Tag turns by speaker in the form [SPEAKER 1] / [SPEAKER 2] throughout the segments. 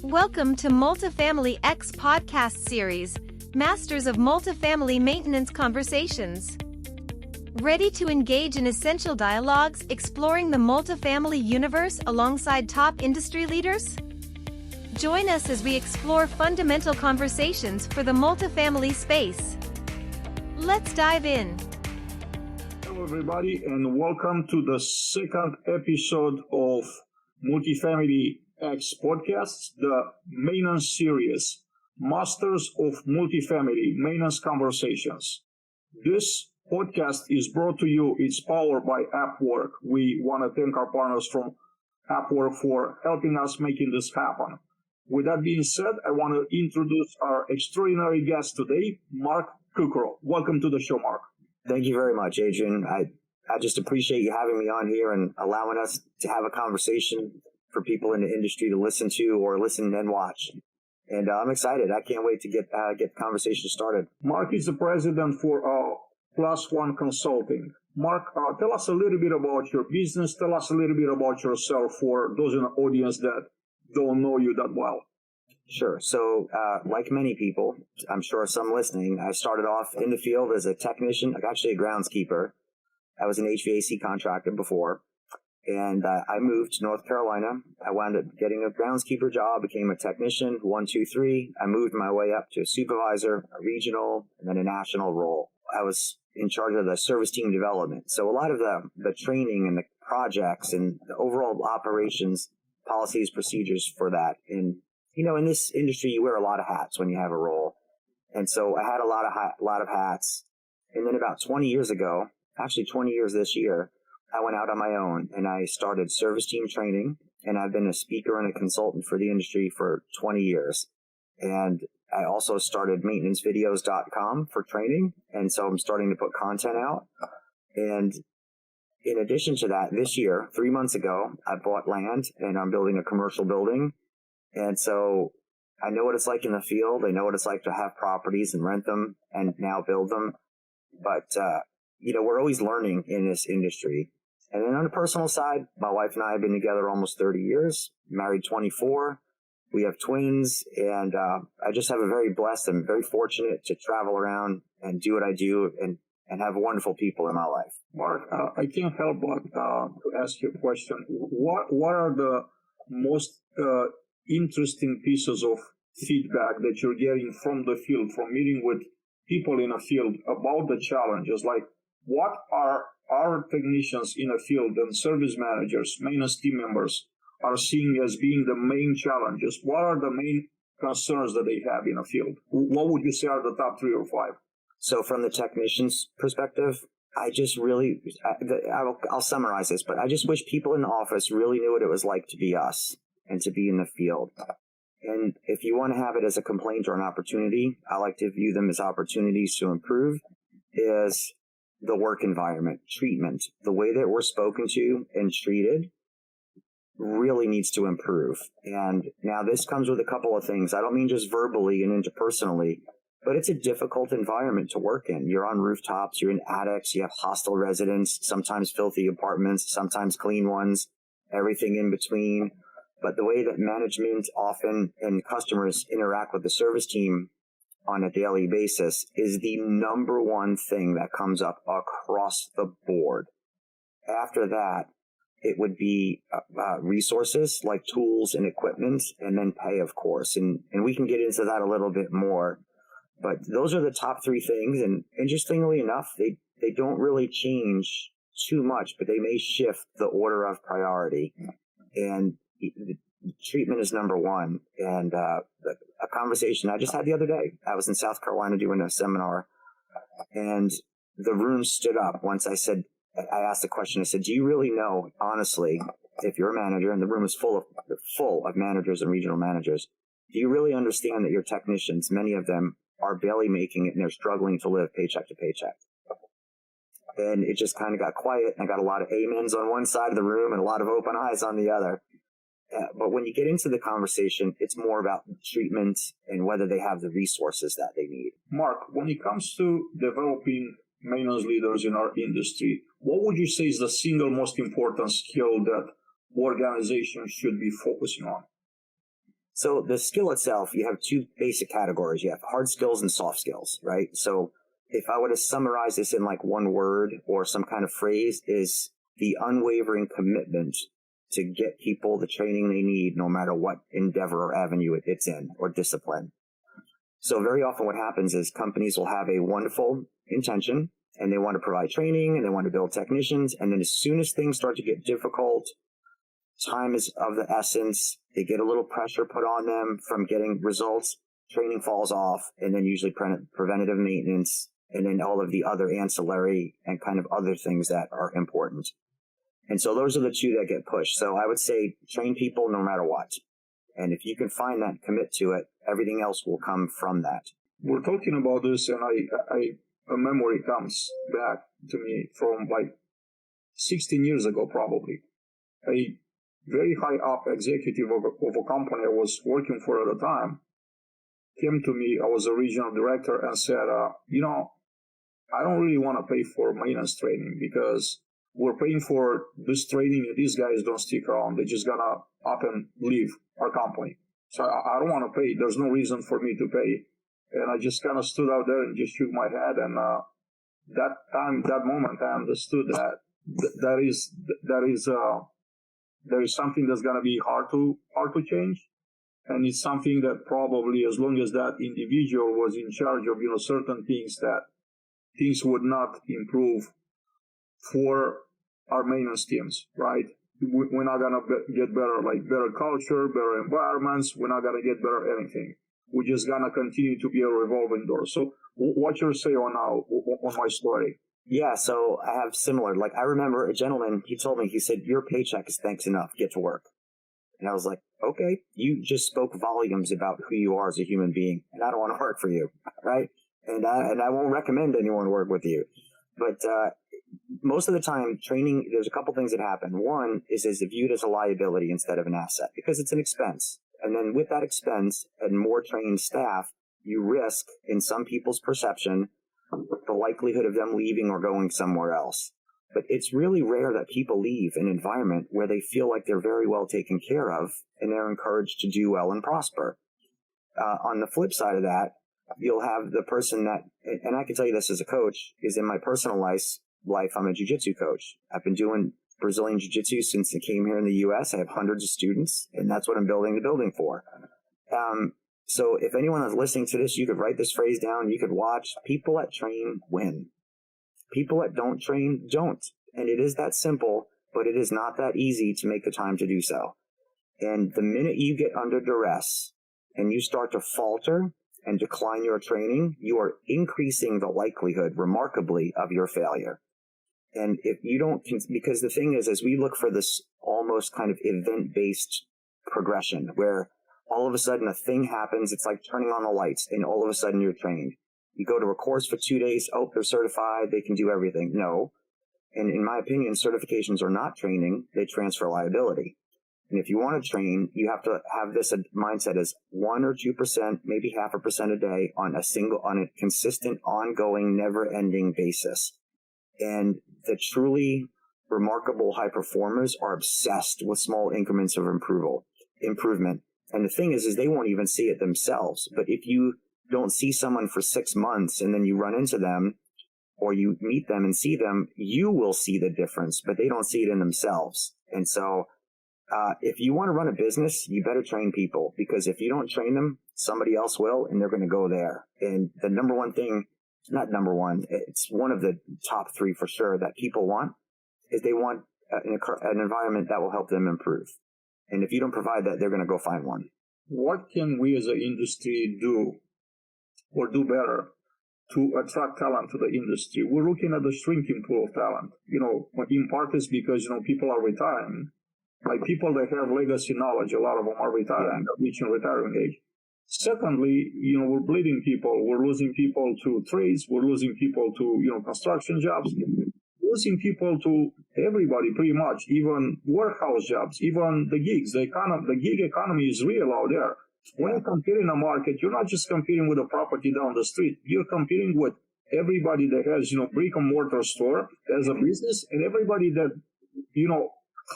[SPEAKER 1] Welcome to Multifamily X podcast series, Masters of Multifamily Maintenance Conversations. Ready to engage in essential dialogues exploring the multifamily universe alongside top industry leaders? Join us as we explore fundamental conversations for the multifamily space. Let's dive in.
[SPEAKER 2] Hello everybody, and welcome to the second episode of Multifamily X podcasts, the maintenance series, Masters of Multifamily Maintenance Conversations. This podcast is brought to you, it's powered by Upwork. We want to thank our partners from Upwork for helping us making this happen. With that being said, I want to introduce our extraordinary guest today, Mark Cukro. Welcome to the show, Mark.
[SPEAKER 3] Thank you very much, Adrian. I just appreciate you having me on here and allowing us to have a conversation for people in the industry to listen to or listen and watch. And I'm excited. I can't wait to get the conversation started.
[SPEAKER 2] Mark is the president for Plus One Consulting. Mark, tell us a little bit about your business. Tell us a little bit about yourself for those in the audience that don't know you that well.
[SPEAKER 3] Sure. So, like many people, I'm sure some listening, I started off in the field as a technician, actually a groundskeeper. I was an HVAC contractor before, and I moved to North Carolina. I wound up getting a groundskeeper job, became a technician, 1, 2, 3. I moved my way up to a supervisor, a regional, and then a national role. I was in charge of the service team development. So a lot of the training and the projects and the overall operations, policies, procedures for that. And in this industry, you wear a lot of hats when you have a role. And so I had a lot of hats. And then about 20 years ago, actually 20 years this year, I went out on my own and I started service team training. And I've been a speaker and a consultant for the industry for 20 years. And I also started maintenancevideos.com for training. And so I'm starting to put content out. And in addition to that, this year, 3 months ago, I bought land and I'm building a commercial building. And so I know what it's like in the field. I know what it's like to have properties and rent them and now build them. But, we're always learning in this industry. And then on the personal side, my wife and I have been together almost 30 years, married 24. We have twins. And I just have a very blessed and very fortunate to travel around and do what I do and have wonderful people in my life.
[SPEAKER 2] Mark, I can't help but to ask you a question. What are the most interesting pieces of feedback that you're getting from the field, from meeting with people in the field about the challenges? Like, what are our technicians in the field and service managers, maintenance team members are seeing as being the main challenges? What are the main concerns that they have in the field? What would you say are the top 3 or 5?
[SPEAKER 3] So from the technician's perspective, I'll summarize this, but I just wish people in the office really knew what it was like to be us and to be in the field. And if you want to have it as a complaint or an opportunity, I like to view them as opportunities to improve, is the work environment, treatment, the way that we're spoken to and treated really needs to improve. And now this comes with a couple of things. I don't mean just verbally and interpersonally, but it's a difficult environment to work in. You're on rooftops, you're in attics, you have hostile residents, sometimes filthy apartments, sometimes clean ones, everything in between. But the way that management often and customers interact with the service team on a daily basis is the number one thing that comes up across the board. After that, it would be resources like tools and equipment, and then pay, of course. And we can get into that a little bit more. But those are the top 3 things. And interestingly enough, they don't really change too much, but they may shift the order of priority. And treatment is number 1. And a conversation I just had the other day, I was in South Carolina doing a seminar, and the room stood up once I asked the question. I said, do you really know, honestly, if you're a manager, and the room is full of managers and regional managers, do you really understand that your technicians, many of them, are barely making it and they're struggling to live paycheck to paycheck? And it just kind of got quiet, and I got a lot of amens on one side of the room and a lot of open eyes on the other. But when you get into the conversation, it's more about treatment and whether they have the resources that they need.
[SPEAKER 2] Mark, when it comes to developing maintenance leaders in our industry, what would you say is the single most important skill that organizations should be focusing on?
[SPEAKER 3] So the skill itself, you have two basic categories. You have hard skills and soft skills, right? So if I were to summarize this in like one word or some kind of phrase, is the unwavering commitment to get people the training they need no matter what endeavor or avenue it's in or discipline. So very often what happens is companies will have a wonderful intention and they want to provide training and they want to build technicians. And then as soon as things start to get difficult, time is of the essence, they get a little pressure put on them from getting results, training falls off, and then usually preventative maintenance, and then all of the other ancillary and kind of other things that are important. And so those are the two that get pushed. So I would say train people no matter what. And if you can find that, commit to it, everything else will come from that.
[SPEAKER 2] We're talking about this, and a memory comes back to me from like 16 years ago, probably. A very high up executive of a company I was working for at the time came to me. I was a regional director and said, I don't really want to pay for maintenance training because we're paying for this training and these guys don't stick around. They're just gonna up and leave our company. So I don't want to pay. There's no reason for me to pay. And I just kind of stood out there and just shook my head. And that moment, I understood that there is something that's gonna be hard to change. And it's something that probably, as long as that individual was in charge of, certain things, that things would not improve for our maintenance teams, right? We're not going to get better, like better culture, better environments. We're not going to get better anything. We're just going to continue to be a revolving door. So what's your say on my story?
[SPEAKER 3] Yeah, so I have similar. Like I remember a gentleman, he told me, he said, your paycheck is thanks enough, get to work. And I was like, okay, you just spoke volumes about who you are as a human being, and I don't want to work for you, right? And I won't recommend anyone work with you. But most of the time, training, there's a couple things that happen. One is viewed as a liability instead of an asset because it's an expense. And then with that expense and more trained staff, you risk, in some people's perception, the likelihood of them leaving or going somewhere else. But it's really rare that people leave an environment where they feel like they're very well taken care of and they're encouraged to do well and prosper. On the flip side of that, you'll have the person that, and I can tell you this as a coach, is in my personal life, I'm a jiu-jitsu coach. I've been doing Brazilian jiu-jitsu since I came here in the U.S. I have hundreds of students, and that's what I'm building the building for. So if anyone is listening to this, you could write this phrase down. You could watch. People that train win. People that don't train don't. And it is that simple, but it is not that easy to make the time to do so. And the minute you get under duress and you start to falter and decline your training, you are increasing the likelihood remarkably of your failure. And if you don't, because the thing is, as we look for this almost kind of event-based progression where all of a sudden a thing happens, it's like turning on the lights and all of a sudden you're trained. You go to a course for 2 days, oh, they're certified, they can do everything. No. And in my opinion, certifications are not training, they transfer liability. And if you want to train, you have to have this mindset as 1 or 2%, maybe 0.5% a day on a consistent, ongoing, never-ending basis. And the truly remarkable high performers are obsessed with small increments of improvement. And the thing is they won't even see it themselves. But if you don't see someone for 6 months and then you run into them or you meet them and see them, you will see the difference, but they don't see it in themselves. And so if you want to run a business, you better train people, because if you don't train them, somebody else will, and they're going to go there. And the number one thing, not number one, it's one of the top 3 for sure that people want, is they want an environment that will help them improve. And if you don't provide that, they're going to go find one.
[SPEAKER 2] What can we as an industry do or do better to attract talent to the industry? We're looking at the shrinking pool of talent. In part is because, people are retiring. Like people that have legacy knowledge, a lot of them are retiring, reaching retiring age. Secondly, we're bleeding people. We're losing people to trades. We're losing people to, construction jobs. Losing people to everybody pretty much, even warehouse jobs, even the gigs. The gig economy is real out there. When you compete in a market, you're not just competing with a property down the street. You're competing with everybody that has, brick and mortar store as a business, and everybody that,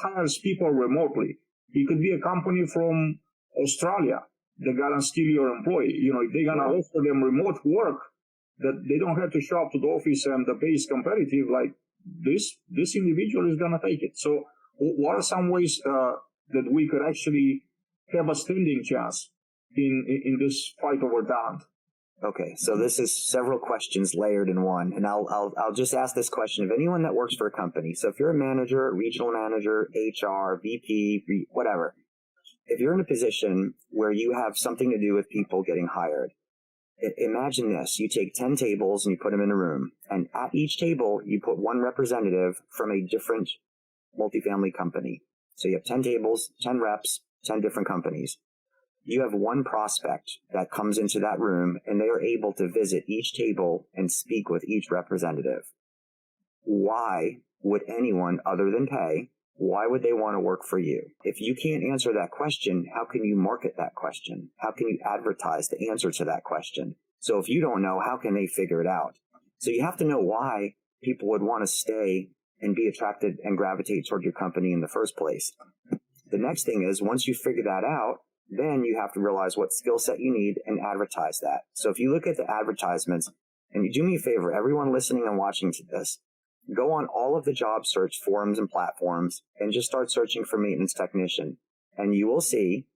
[SPEAKER 2] hires people remotely. It could be a company from Australia, they're gonna steal your employee. If they're gonna offer them remote work, that they don't have to show up to the office and the pay is competitive, like this individual is gonna take it. So what are some ways that we could actually have a standing chance in this fight over talent?
[SPEAKER 3] Okay, so this is several questions layered in one, and I'll just ask this question of anyone that works for a company. So if you're a manager, regional manager, HR, VP, whatever, if you're in a position where you have something to do with people getting hired, imagine this. You take 10 tables and you put them in a room, and at each table you put one representative from a different multifamily company. So you have 10 tables, 10 reps, 10 different companies. You have one prospect that comes into that room, and they are able to visit each table and speak with each representative. Why would anyone other than pay, why would they want to work for you? If you can't answer that question, how can you market that question? How can you advertise the answer to that question? So if you don't know, how can they figure it out? So you have to know why people would want to stay and be attracted and gravitate toward your company in the first place. The next thing is, once you figure that out, then you have to realize what skill set you need and advertise that. So if you look at the advertisements, and you do me a favor, everyone listening and watching to this, go on all of the job search forums and platforms and just start searching for maintenance technician. And you will see,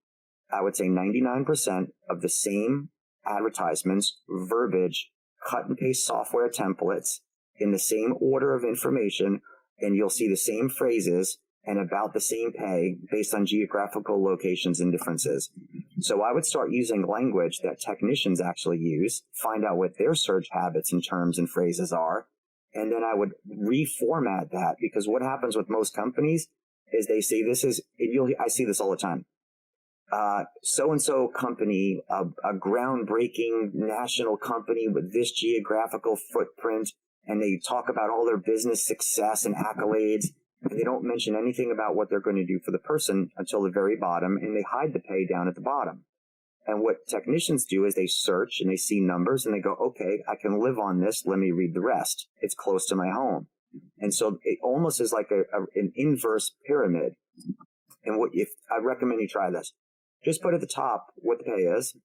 [SPEAKER 3] I would say 99% of the same advertisements, verbiage, cut and paste software templates in the same order of information, and you'll see the same phrases and about the same pay based on geographical locations and differences. So I would start using language that technicians actually use, find out what their search habits and terms and phrases are, and then I would reformat that, because what happens with most companies is they say I see this all the time. So-and-so company, a groundbreaking national company with this geographical footprint, and they talk about all their business success and accolades, and they don't mention anything about what they're going to do for the person until the very bottom, and they hide the pay down at the bottom. And what technicians do is they search and they see numbers and they go, okay, I can live on this. Let me read the rest. It's close to my home. And so it almost is like an inverse pyramid. And I recommend you try this. Just put at the top what the pay is,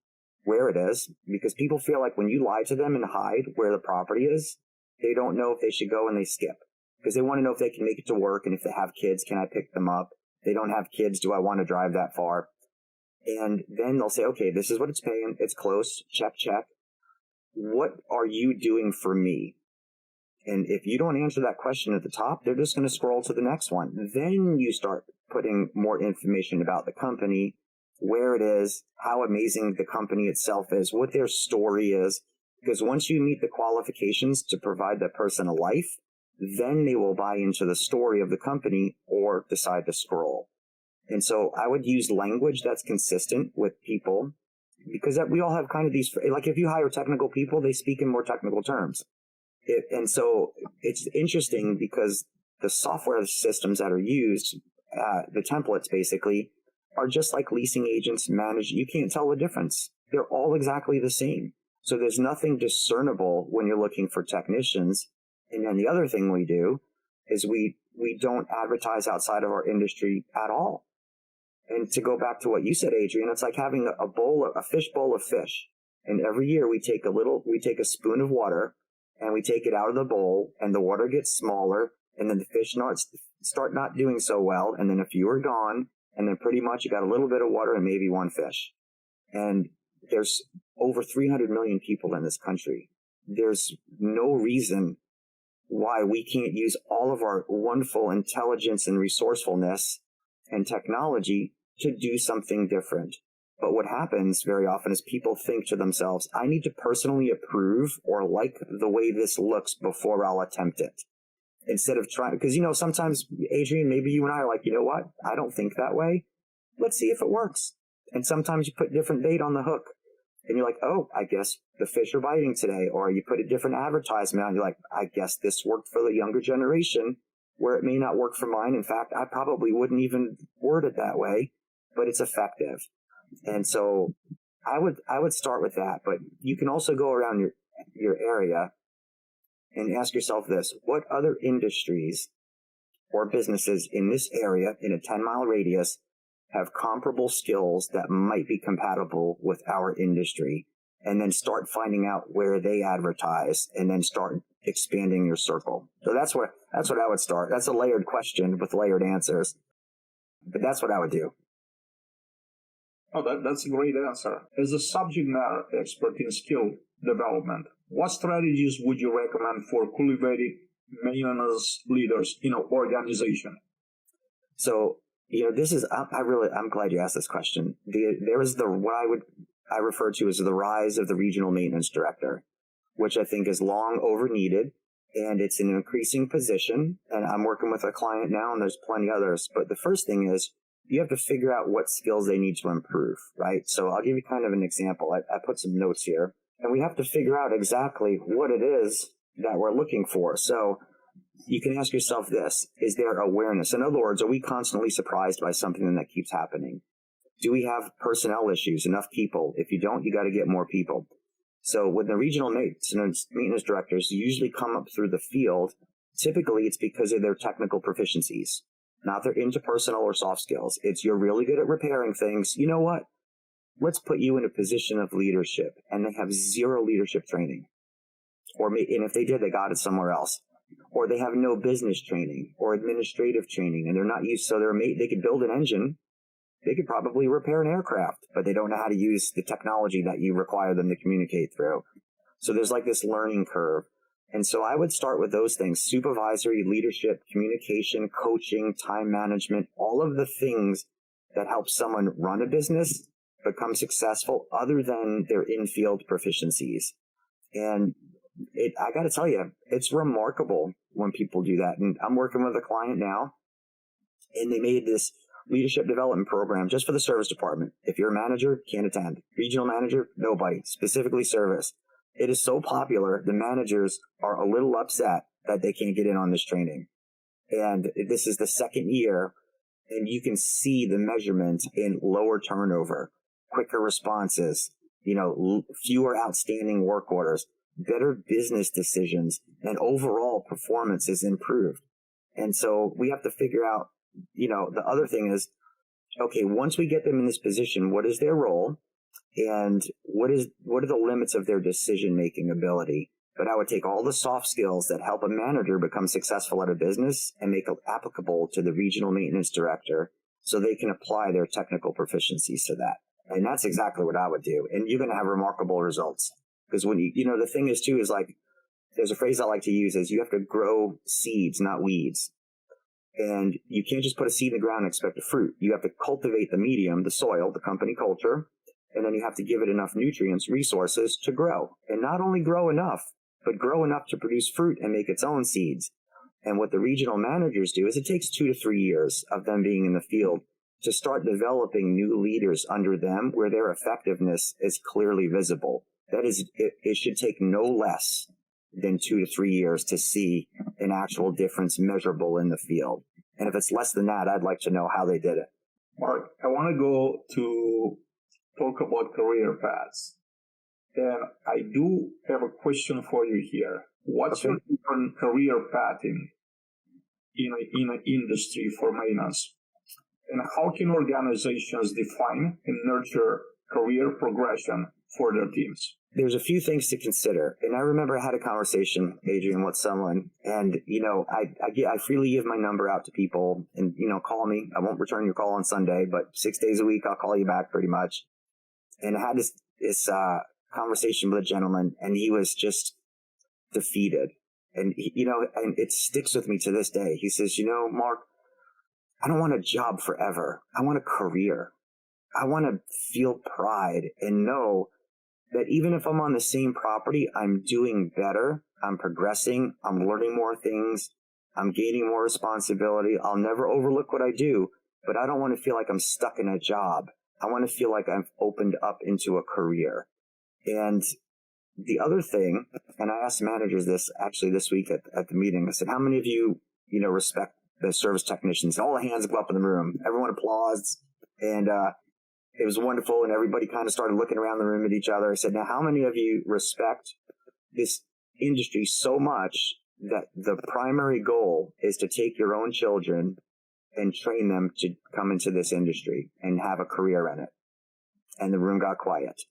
[SPEAKER 3] where it is, because people feel like when you lie to them and hide where the property is, they don't know if they should go, and they skip. Because they want to know if they can make it to work, and if they have kids, can I pick them up? They don't have kids, do I want to drive that far? And then they'll say, okay, this is what it's paying. It's close. Check, check. What are you doing for me? And if you don't answer that question at the top, they're just going to scroll to the next one. Then you start putting more information about the company, where it is, how amazing the company itself is, what their story is. Because once you meet the qualifications to provide that person a life, then they will buy into the story of the company or decide to scroll. And so I would use language that's consistent with people, because we all have kind of these, like if you hire technical people, they speak in more technical terms. And so it's interesting because the software systems that are used, the templates basically, are just like leasing agents manage. You can't tell the difference. They're all exactly the same. So there's nothing discernible when you're looking for technicians. And then the other thing we do is we don't advertise outside of our industry at all. And to go back to what you said, Adrian, it's like having a fish bowl of fish. And every year we take a spoon of water and we take it out of the bowl, and the water gets smaller, and then the fish start not doing so well. And then a few are gone, and then pretty much you got a little bit of water and maybe one fish. And there's over 300 million people in this country. There's no reason why we can't use all of our wonderful intelligence and resourcefulness and technology to do something different. But what happens very often is people think to themselves, I need to personally approve or like the way this looks before I'll attempt it. Instead of trying, because, sometimes, Adrian, maybe you and I are like, you know what? I don't think that way. Let's see if it works. And sometimes you put different bait on the hook. And you're like, oh, I guess the fish are biting today. Or you put a different advertisement on. You're like, I guess this worked for the younger generation, where it may not work for mine. In fact, I probably wouldn't even word it that way, but it's effective. And so I would start with that. But you can also go around your area and ask yourself this: what other industries or businesses in this area, in a 10-mile radius, have comparable skills that might be compatible with our industry, and then start finding out where they advertise and then start expanding your circle. So that's what I would start. That's a layered question with layered answers, but that's what I would do.
[SPEAKER 2] Oh, that's a great answer. As a subject matter expert in skill development, what strategies would you recommend for cultivating maintenance leaders in an organization?
[SPEAKER 3] So, this is, I'm glad you asked this question. There is what I refer to as the rise of the regional maintenance director, which I think is long over needed, and it's an increasing position. And I'm working with a client now, and there's plenty others. But the first thing is, you have to figure out what skills they need to improve, right? So I'll give you kind of an example. I put some notes here, and we have to figure out exactly what it is that we're looking for. So you can ask yourself this: is there awareness? In other words, are we constantly surprised by something that keeps happening? Do we have personnel issues, enough people? If you don't, you got to get more people. So with the regional maintenance directors, usually come up through the field. Typically, it's because of their technical proficiencies, not their interpersonal or soft skills. It's you're really good at repairing things. You know what? Let's put you in a position of leadership. And they have zero leadership training. And if they did, they got it somewhere else. Or they have no business training or administrative training, and they're not used. So they could build an engine. They could probably repair an aircraft, but they don't know how to use the technology that you require them to communicate through. So there's like this learning curve. And so I would start with those things: supervisory, leadership, communication, coaching, time management, all of the things that help someone run a business, become successful other than their in-field proficiencies. And I got to tell you, it's remarkable when people do that. And I'm working with a client now, and they made this leadership development program just for the service department. If you're a manager, can't attend. Regional manager, nobody. Specifically service. It is so popular, the managers are a little upset that they can't get in on this training. And this is the second year, and you can see the measurement in lower turnover, quicker responses, fewer outstanding work orders, better business decisions, and overall performance is improved. And so we have to figure out, the other thing is, okay, once we get them in this position, what is their role? And what are the limits of their decision-making ability? But I would take all the soft skills that help a manager become successful at a business and make it applicable to the regional maintenance director so they can apply their technical proficiencies to that. And that's exactly what I would do. And you're going to have remarkable results. Because when the thing is too, is like, there's a phrase I like to use is you have to grow seeds, not weeds. And you can't just put a seed in the ground and expect a fruit. You have to cultivate the medium, the soil, the company culture, and then you have to give it enough nutrients, resources to grow. And not only grow enough, but grow enough to produce fruit and make its own seeds. And what the regional managers do is it takes 2 to 3 years of them being in the field to start developing new leaders under them where their effectiveness is clearly visible. That is, it should take no less than 2 to 3 years to see an actual difference measurable in the field. And if it's less than that, I'd like to know how they did it.
[SPEAKER 2] Mark, I want to go to talk about career paths. And I do have a question for you here. What's your different career path in an industry for maintenance? And how can organizations define and nurture career progression for their teams?
[SPEAKER 3] There's a few things to consider. And I remember I had a conversation, Adrian, with someone, and, I freely give my number out to people and, call me. I won't return your call on Sunday, but 6 days a week, I'll call you back pretty much. And I had this conversation with a gentleman, and he was just defeated. And, and it sticks with me to this day. He says, Mark, I don't want a job forever. I want a career. I want to feel pride and know that even if I'm on the same property, I'm doing better. I'm progressing. I'm learning more things. I'm gaining more responsibility. I'll never overlook what I do, but I don't want to feel like I'm stuck in a job. I want to feel like I've opened up into a career. And the other thing, and I asked managers this actually this week at the meeting, I said, how many of you, respect the service technicians? All the hands go up in the room. Everyone applauds. And, it was wonderful, and everybody kind of started looking around the room at each other. I said, now, how many of you respect this industry so much that the primary goal is to take your own children and train them to come into this industry and have a career in it. And the room got quiet.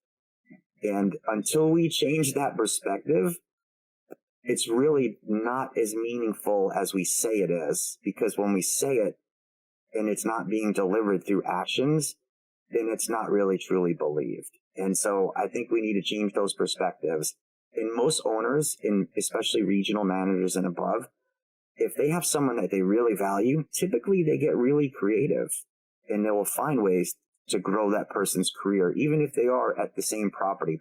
[SPEAKER 3] And until we change that perspective, it's really not as meaningful as we say it is, because when we say it and it's not being delivered through actions, then it's not really truly believed. And so I think we need to change those perspectives. And most owners, especially regional managers and above, if they have someone that they really value, typically they get really creative and they will find ways to grow that person's career, even if they are at the same property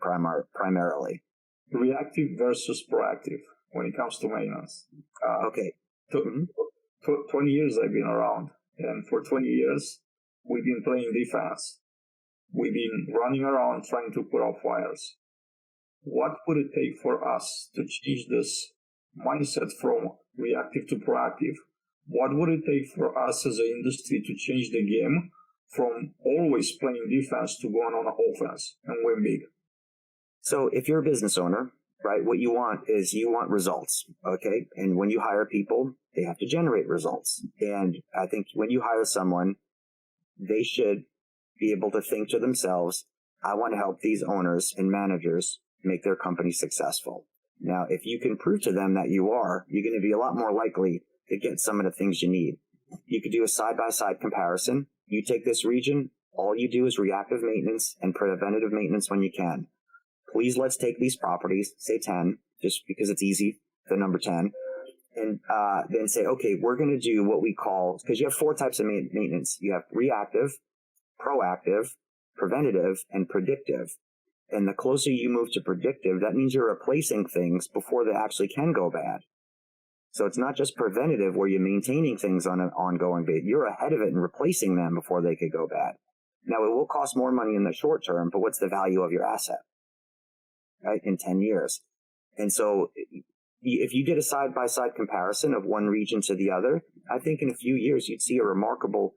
[SPEAKER 3] primarily.
[SPEAKER 2] Reactive versus proactive when it comes to maintenance.
[SPEAKER 3] Okay.
[SPEAKER 2] 20 years I've been around, and for 20 years, we've been playing defense. We've been running around trying to put out fires. What would it take for us to change this mindset from reactive to proactive? What would it take for us as an industry to change the game from always playing defense to going on offense and win big?
[SPEAKER 3] So if you're a business owner, right, what you want is you want results, okay? And when you hire people, they have to generate results. And I think when you hire someone, they should be able to think to themselves, I want to help these owners and managers make their company successful. Now, if you can prove to them that you are, you're going to be a lot more likely to get some of the things you need. You could do a side-by-side comparison. You take this region, all you do is reactive maintenance and preventative maintenance when you can. Please, let's take these properties, say 10, just because it's easy, the number 10, and then say, okay, we're going to do what we call, because you have 4 types of maintenance. You have reactive, proactive, preventative, and predictive. And the closer you move to predictive, that means you're replacing things before they actually can go bad. So it's not just preventative where you're maintaining things on an ongoing basis. You're ahead of it and replacing them before they could go bad. Now, it will cost more money in the short term, but what's the value of your asset, right, in 10 years? And so if you did a side-by-side comparison of one region to the other, I think in a few years you'd see a remarkable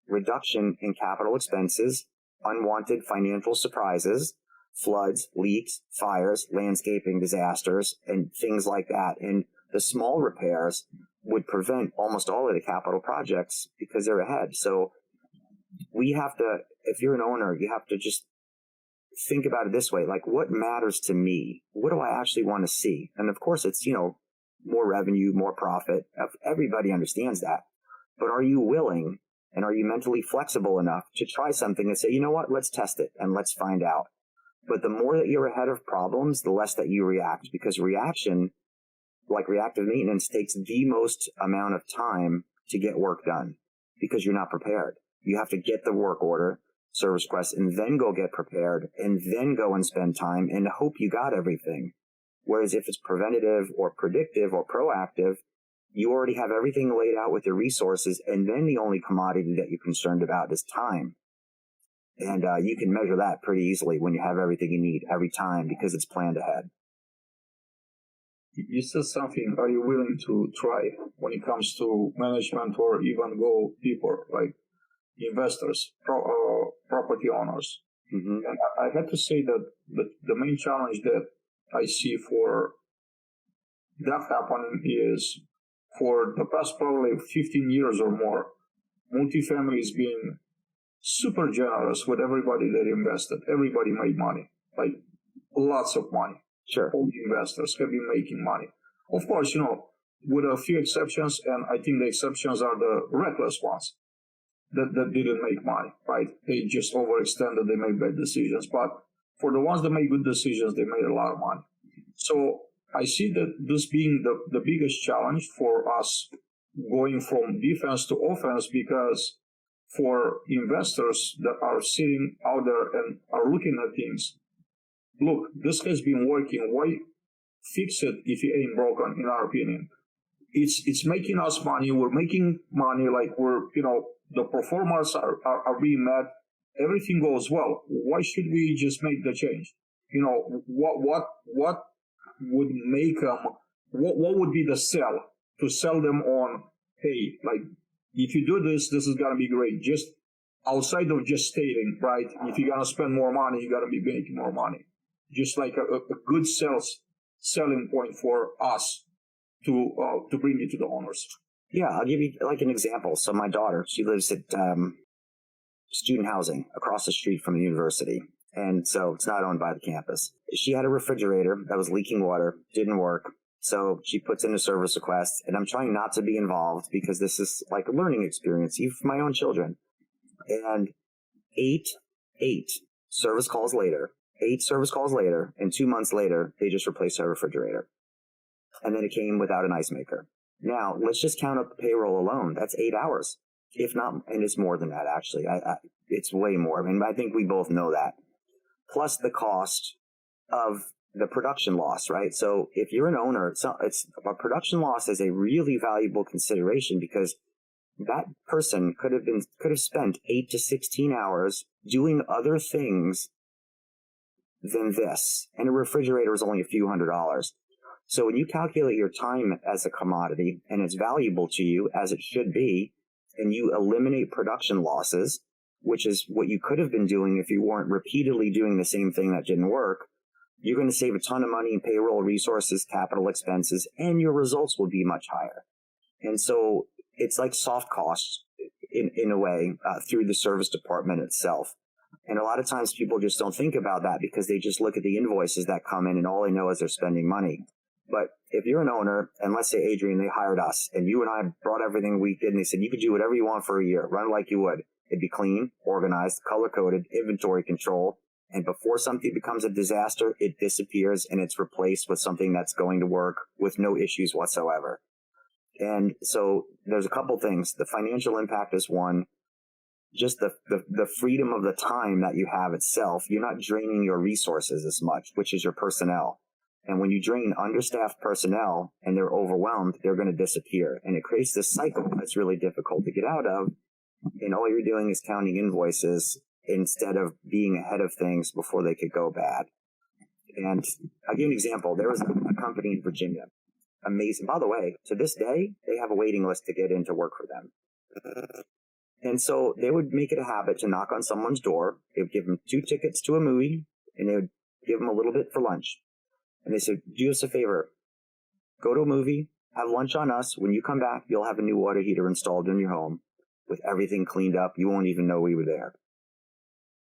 [SPEAKER 3] reduction in capital expenses, unwanted financial surprises, floods, leaks, fires, landscaping disasters, and things like that. And the small repairs would prevent almost all of the capital projects because they're ahead. So we have to, if you're an owner, you have to just think about it this way, like, what matters to me? What do I actually want to see? And of course, it's, more revenue, more profit. Everybody understands that. But are you willing and are you mentally flexible enough to try something and say, you know what, let's test it and let's find out? But the more that you're ahead of problems, the less that you react, because reaction, like reactive maintenance, takes the most amount of time to get work done because you're not prepared. You have to get the work order, service request, and then go get prepared and then go and spend time and hope you got everything. Whereas if it's preventative or predictive or proactive, you already have everything laid out with your resources, and then the only commodity that you're concerned about is time. And you can measure that pretty easily when you have everything you need every time because it's planned ahead.
[SPEAKER 2] You said something, are you willing to try when it comes to management or even go deeper, like investors, property owners?
[SPEAKER 3] Mm-hmm.
[SPEAKER 2] And I had to say that the main challenge that I see for that happening is for the past probably 15 years or more, multifamily has been super generous with everybody that invested. Everybody made money, like lots of money.
[SPEAKER 3] Sure.
[SPEAKER 2] All the investors have been making money. Of course, with a few exceptions, and I think the exceptions are the reckless ones that didn't make money, right? They just overextended, they made bad decisions. But for the ones that made good decisions, they made a lot of money. So I see that this being the biggest challenge for us going from defense to offense, because for investors that are sitting out there and are looking at things, look, this has been working. Why fix it if it ain't broken, in our opinion? It's making us money. We're making money, like the performers are being met. Everything goes well. Why should we just make the change? What would make them, what would be the sell to sell them on, hey, like, if you do this is going to be great. Just outside of just stating, right, if you're going to spend more money, you got to be making more money. Just like a good selling point for us to bring it to the owners.
[SPEAKER 3] Yeah, I'll give you like an example. So my daughter, she lives at student housing across the street from the university. And so it's not owned by the campus. She had a refrigerator that was leaking water, didn't work. So she puts in a service request, and I'm trying not to be involved because this is like a learning experience, even for my own children. And eight service calls later, and 2 months later, they just replaced our refrigerator. And then it came without an ice maker. Now, let's just count up the payroll alone. That's 8 hours, if not, and it's more than that, actually. It's way more. I mean, I think we both know that. Plus the cost of the production loss, right? So if you're an owner, it's a production loss is a really valuable consideration because that person could have spent 8 to 16 hours doing other things than this. And a refrigerator is only a few $100s. So when you calculate your time as a commodity and it's valuable to you as it should be, and you eliminate production losses, which is what you could have been doing if you weren't repeatedly doing the same thing that didn't work, you're going to save a ton of money in payroll, resources, capital expenses, and your results will be much higher. And so it's like soft costs in a way through the service department itself. And a lot of times people just don't think about that because they just look at the invoices that come in and all they know is they're spending money. But if you're an owner, and let's say, Adrian, they hired us, and you and I brought everything we did, and they said, you could do whatever you want for a year, run it like you would. It'd be clean, organized, color-coded, inventory control, and before something becomes a disaster, it disappears, and it's replaced with something that's going to work with no issues whatsoever. And so there's a couple things. The financial impact is one. Just the freedom of the time that you have itself. You're not draining your resources as much, which is your personnel. And when you drain understaffed personnel and they're overwhelmed, they're going to disappear. And it creates this cycle that's really difficult to get out of. And all you're doing is counting invoices instead of being ahead of things before they could go bad. And I'll give you an example. There was a company in Virginia. Amazing. By the way, to this day, they have a waiting list to get in to work for them. And so they would make it a habit to knock on someone's door. They would give them 2 tickets to a movie, and they would give them a little bit for lunch. And they said, do us a favor. Go to a movie, have lunch on us. When you come back, you'll have a new water heater installed in your home with everything cleaned up. You won't even know we were there.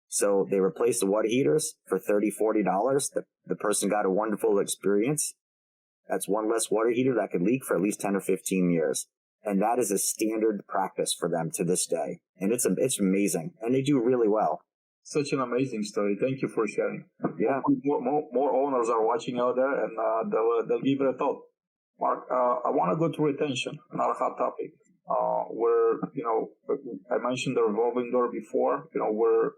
[SPEAKER 3] So they replaced the water heaters for $30, $40. The person got a wonderful experience. That's one less water heater that could leak for at least 10 or 15 years. And that is a standard practice for them to this day. And it's amazing. And they do really well.
[SPEAKER 2] Such an amazing story. Thank you for sharing.
[SPEAKER 3] Yeah.
[SPEAKER 2] More owners are watching out there, and they'll give it a thought. Mark, I want to go to retention, another hot topic. Where, I mentioned the revolving door before. We're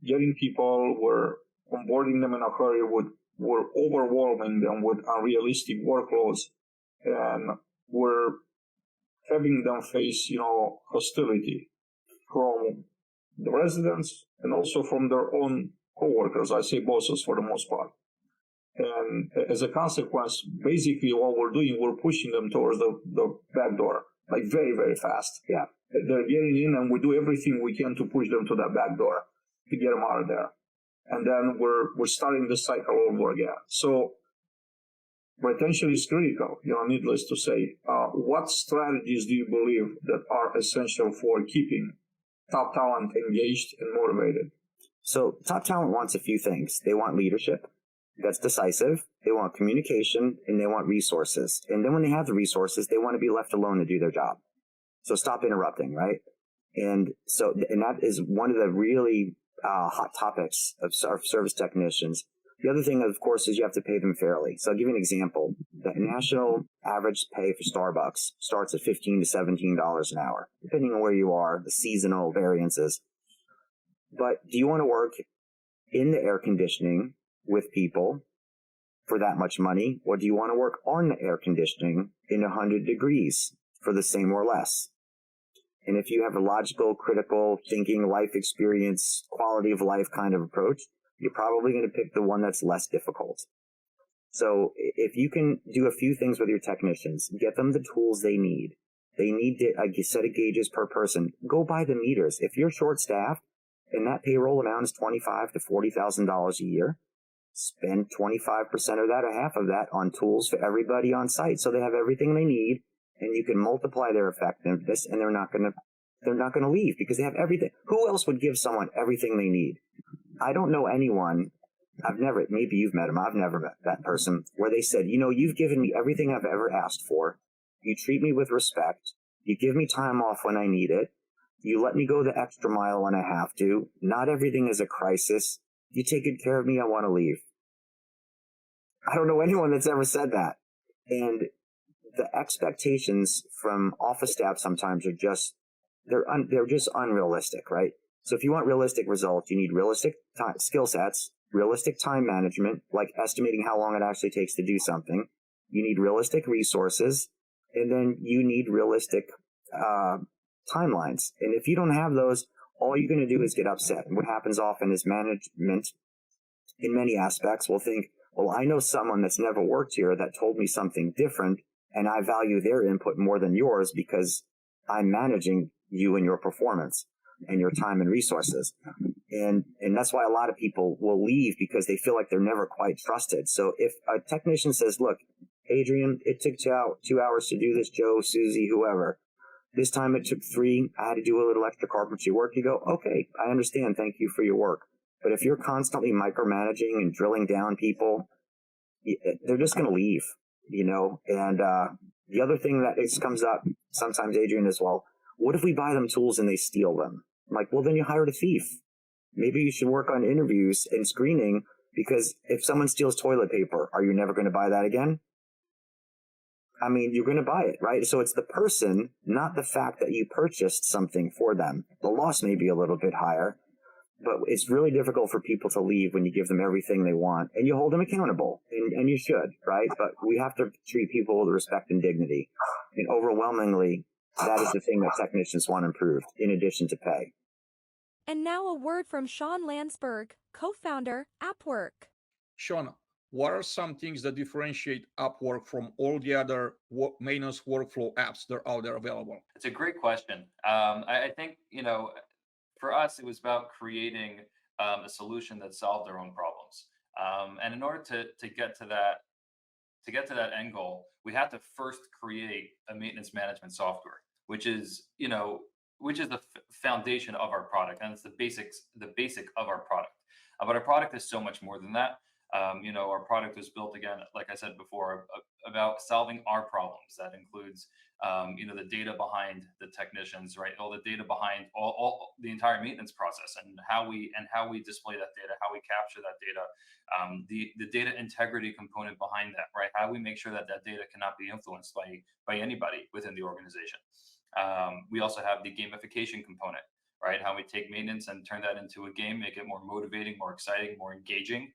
[SPEAKER 2] getting people, we're onboarding them in a hurry, we're overwhelming them with unrealistic workloads, and we're having them face, hostility from the residents and also from their own coworkers. I say bosses for the most part. And as a consequence, basically what we're doing, we're pushing them towards the back door, like very, very fast.
[SPEAKER 3] Yeah.
[SPEAKER 2] They're getting in, and we do everything we can to push them to that back door to get them out of there. And then we're starting the cycle over again. So retention is critical, needless to say. What strategies do you believe that are essential for keeping top talent engaged and motivated?
[SPEAKER 3] So top talent wants a few things. They want leadership that's decisive. They want communication, and they want resources. And then when they have the resources, they want to be left alone to do their job. So stop interrupting, right? And that is one of the really hot topics of service technicians. The other thing, of course, is you have to pay them fairly. So I'll give you an example. The national average pay for Starbucks starts at $15 to $17 an hour, depending on where you are, the seasonal variances. But do you want to work in the air conditioning with people for that much money, or do you want to work on the air conditioning in 100 degrees for the same or less? And if you have a logical, critical thinking, life experience, quality of life kind of approach, you're probably going to pick the one that's less difficult. So if you can do a few things with your technicians, get them the tools they need. They need a set of gauges per person. Go buy the meters. If you're short-staffed and that payroll amount is $25,000 to $40,000 a year, spend 25% of that or half of that on tools for everybody on site so they have everything they need and you can multiply their effectiveness, and they're not going to leave because they have everything. Who else would give someone everything they need? I don't know anyone. Maybe you've met them. I've never met that person where they said, you've given me everything I've ever asked for. You treat me with respect. You give me time off when I need it. You let me go the extra mile when I have to. Not everything is a crisis. You take good care of me. I want to leave. I don't know anyone that's ever said that. And the expectations from office staff sometimes are they're just unrealistic, right? So if you want realistic results, you need realistic skill sets, realistic time management, like estimating how long it actually takes to do something. You need realistic resources, and then you need realistic timelines. And if you don't have those, all you're going to do is get upset. And what happens often is management, in many aspects, will think, well, I know someone that's never worked here that told me something different, and I value their input more than yours because I'm managing you and your performance and your time and resources. And that's why a lot of people will leave, because they feel like they're never quite trusted. So if a technician says, look, Adrian, it took 2 hours to do this, Joe, Susie, whoever. This time it took 3. I had to do a little extra carpentry work. You go, okay, I understand. Thank you for your work. But if you're constantly micromanaging and drilling down people, they're just going to leave, And the other thing that comes up sometimes, Adrian, as well, what if we buy them tools and they steal them? I'm like, well, then you hired a thief. Maybe you should work on interviews and screening, because if someone steals toilet paper, are you never going to buy that again? I mean, you're going to buy it, right? So it's the person, not the fact that you purchased something for them. The loss may be a little bit higher, but it's really difficult for people to leave when you give them everything they want, and you hold them accountable, and you should, right? But we have to treat people with respect and dignity. And overwhelmingly, that is the thing that technicians want improved, in addition to pay.
[SPEAKER 4] And now a word from Sean Landsberg, co-founder, Appwork.
[SPEAKER 5] Sean, what are some things that differentiate Upwork from all the other maintenance workflow apps that are out there available?
[SPEAKER 6] It's a great question. I think, for us, it was about creating a solution that solved our own problems. And in order to get to that end goal, we had to first create a maintenance management software, which is the foundation of our product, and it's the basic of our product. But our product is so much more than that. Our product was built, again, like I said before, about solving our problems. That includes, the data behind the technicians, right? All the data behind all the entire maintenance process, and how we display that data, how we capture that data, the data integrity component behind that, right? How we make sure that data cannot be influenced by anybody within the organization. We also have the gamification component, right? How we take maintenance and turn that into a game, make it more motivating, more exciting, more engaging,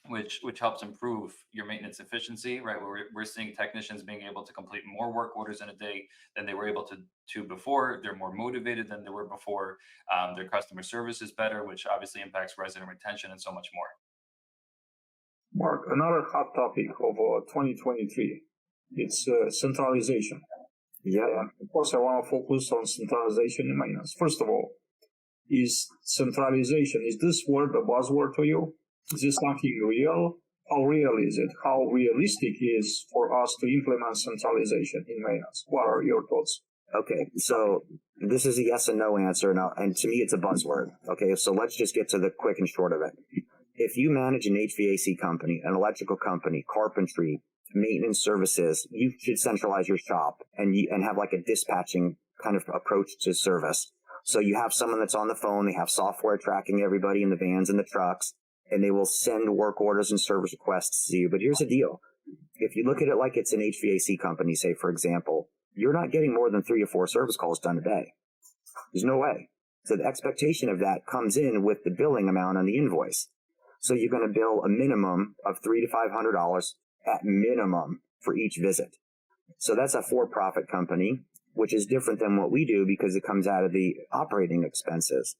[SPEAKER 6] which helps improve your maintenance efficiency, right? We're seeing technicians being able to complete more work orders in a day than they were able to before. They're more motivated than they were before. Their customer service is better, which obviously impacts resident retention and so much more.
[SPEAKER 2] Mark, another hot topic of 2023, it's centralization.
[SPEAKER 3] Yeah.
[SPEAKER 2] And of course, I want to focus on centralization in maintenance. First of all, is centralization, is this word a buzzword to you? Is this something real? How real is it? How realistic is for us to implement centralization in maintenance? What are your thoughts?
[SPEAKER 3] Okay, so this is a yes and no answer, and to me it's a buzzword. Okay, so let's just get to the quick and short of it. If you manage an HVAC company, an electrical company, carpentry, maintenance services, you should centralize your shop and have like a dispatching kind of approach to service. So you have someone that's on the phone, they have software tracking everybody in the vans and the trucks, and they will send work orders and service requests to you. But here's the deal. If you look at it like it's an HVAC company, say, for example, you're not getting more than 3 or 4 service calls done a day. There's no way. So the expectation of that comes in with the billing amount on the invoice. So you're going to bill a minimum of $300 to $500 at minimum for each visit. So that's a for-profit company, which is different than what we do because it comes out of the operating expenses.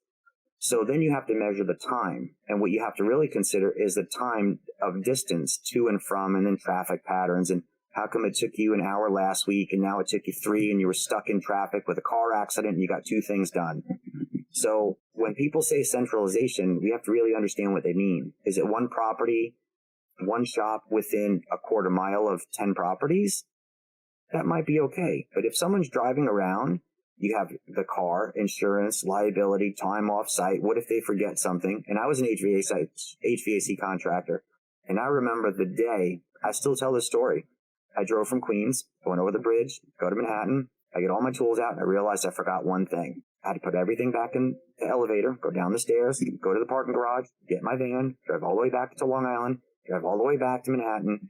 [SPEAKER 3] So then you have to measure the time. And what you have to really consider is the time of distance to and from, and then traffic patterns. And how come it took you an hour last week and now it took you 3 and you were stuck in traffic with a car accident and you got 2 things done? So when people say centralization, we have to really understand what they mean. Is it one property, one shop within a quarter mile of 10 properties? that might be okay. But if someone's driving around, you have the car, insurance, liability, time off site. What if they forget something? And I was an HVAC contractor. And I remember the day, I still tell this story. I drove from Queens, going over the bridge, go to Manhattan. I get all my tools out, and I realized I forgot one thing. I had to put everything back in the elevator, go down the stairs, go to the parking garage, get my van, drive all the way back to Long Island, drive all the way back to Manhattan,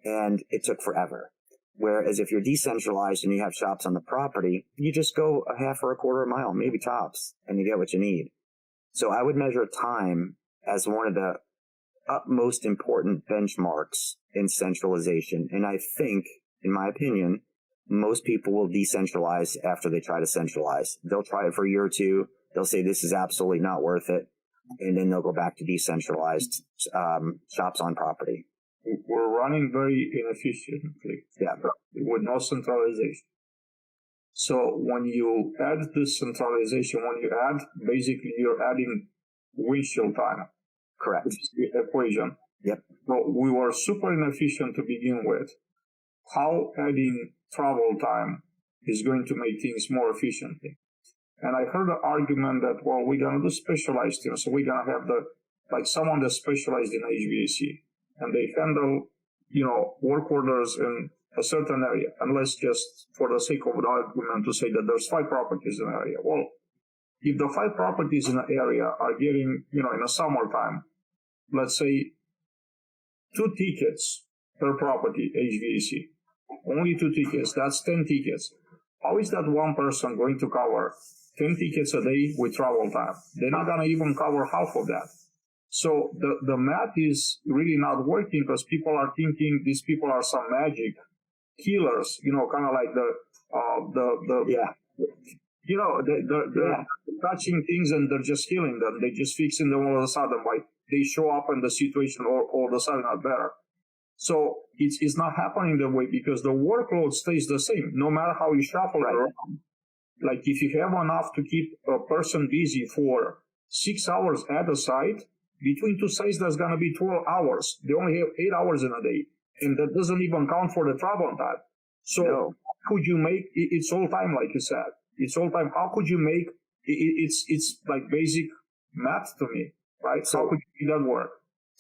[SPEAKER 3] and it took forever. Whereas if you're decentralized and you have shops on the property, you just go a half or a quarter of a mile, maybe tops, and you get what you need. So I would measure time as one of the utmost important benchmarks in centralization. And I think, in my opinion, most people will decentralize after they try to centralize. They'll try it for a year or two. They'll say this is absolutely not worth it. And then they'll go back to decentralized shops on property.
[SPEAKER 2] We're running very inefficiently.
[SPEAKER 3] Yeah.
[SPEAKER 2] With no centralization. So when you add this centralization, basically you're adding windshield time.
[SPEAKER 3] Correct.
[SPEAKER 2] The equation.
[SPEAKER 3] Yep.
[SPEAKER 2] So we were super inefficient to begin with. How adding travel time is going to make things more efficiently? And I heard the argument that, well, we're going to do specialized teams. So we're going to have someone that's specialized in HVAC. And they handle, work orders in a certain area. And let's just, for the sake of the argument, to say that there's 5 properties in an area. Well, if the 5 properties in an area are getting, in the summertime, let's say 2 tickets per property, HVAC, only 2 tickets, that's 10 tickets. How is that one person going to cover 10 tickets a day with travel time? They're not going to even cover half of that. So the math is really not working because people are thinking these people are some magic healers, kind of like they're touching things and they're just healing them. They just fixing them all of a sudden by they show up and the situation all of a sudden are better. So it's not happening that way because the workload stays the same no matter how you shuffle it around. Like if you have enough to keep a person busy for 6 hours at a site, between 2 sites, there's going to be 12 hours. They only have 8 hours in a day. And that doesn't even count for the travel time. So how could you make, it's all time, like you said. It's all time. How could you make, it's like basic math to me, right? So how could you make that work?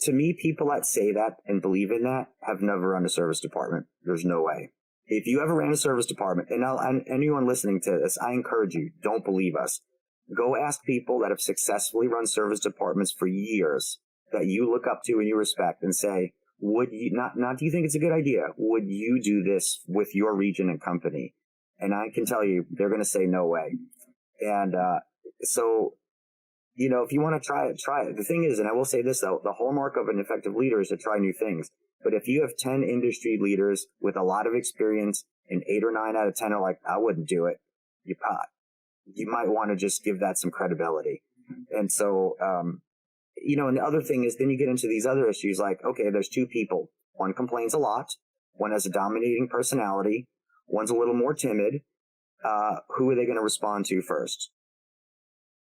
[SPEAKER 3] To me, people that say that and believe in that have never run a service department. There's no way. If you ever ran a service department, and anyone listening to this, I encourage you, don't believe us. Go ask people that have successfully run service departments for years that you look up to and you respect and say, would you not do you think it's a good idea? Would you do this with your region and company? And I can tell you, they're going to say no way. And so, if you want to try it, try it. The thing is, and I will say this, though, the hallmark of an effective leader is to try new things. But if you have 10 industry leaders with a lot of experience and 8 or 9 out of 10 are like, I wouldn't do it, you might want to just give that some credibility. And so, and the other thing is then you get into these other issues like, okay, there's 2 people. One complains a lot. One has a dominating personality. One's a little more timid. Who are they going to respond to first?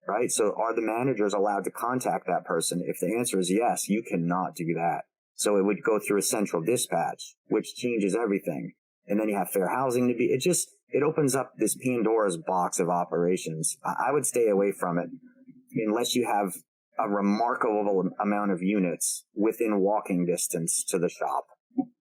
[SPEAKER 3] Right? So are the managers allowed to contact that person? If the answer is yes, you cannot do that. So it would go through a central dispatch, which changes everything. And then you have fair housing to be, it opens up this Pandora's box of operations. I would stay away from it unless you have a remarkable amount of units within walking distance to the shop.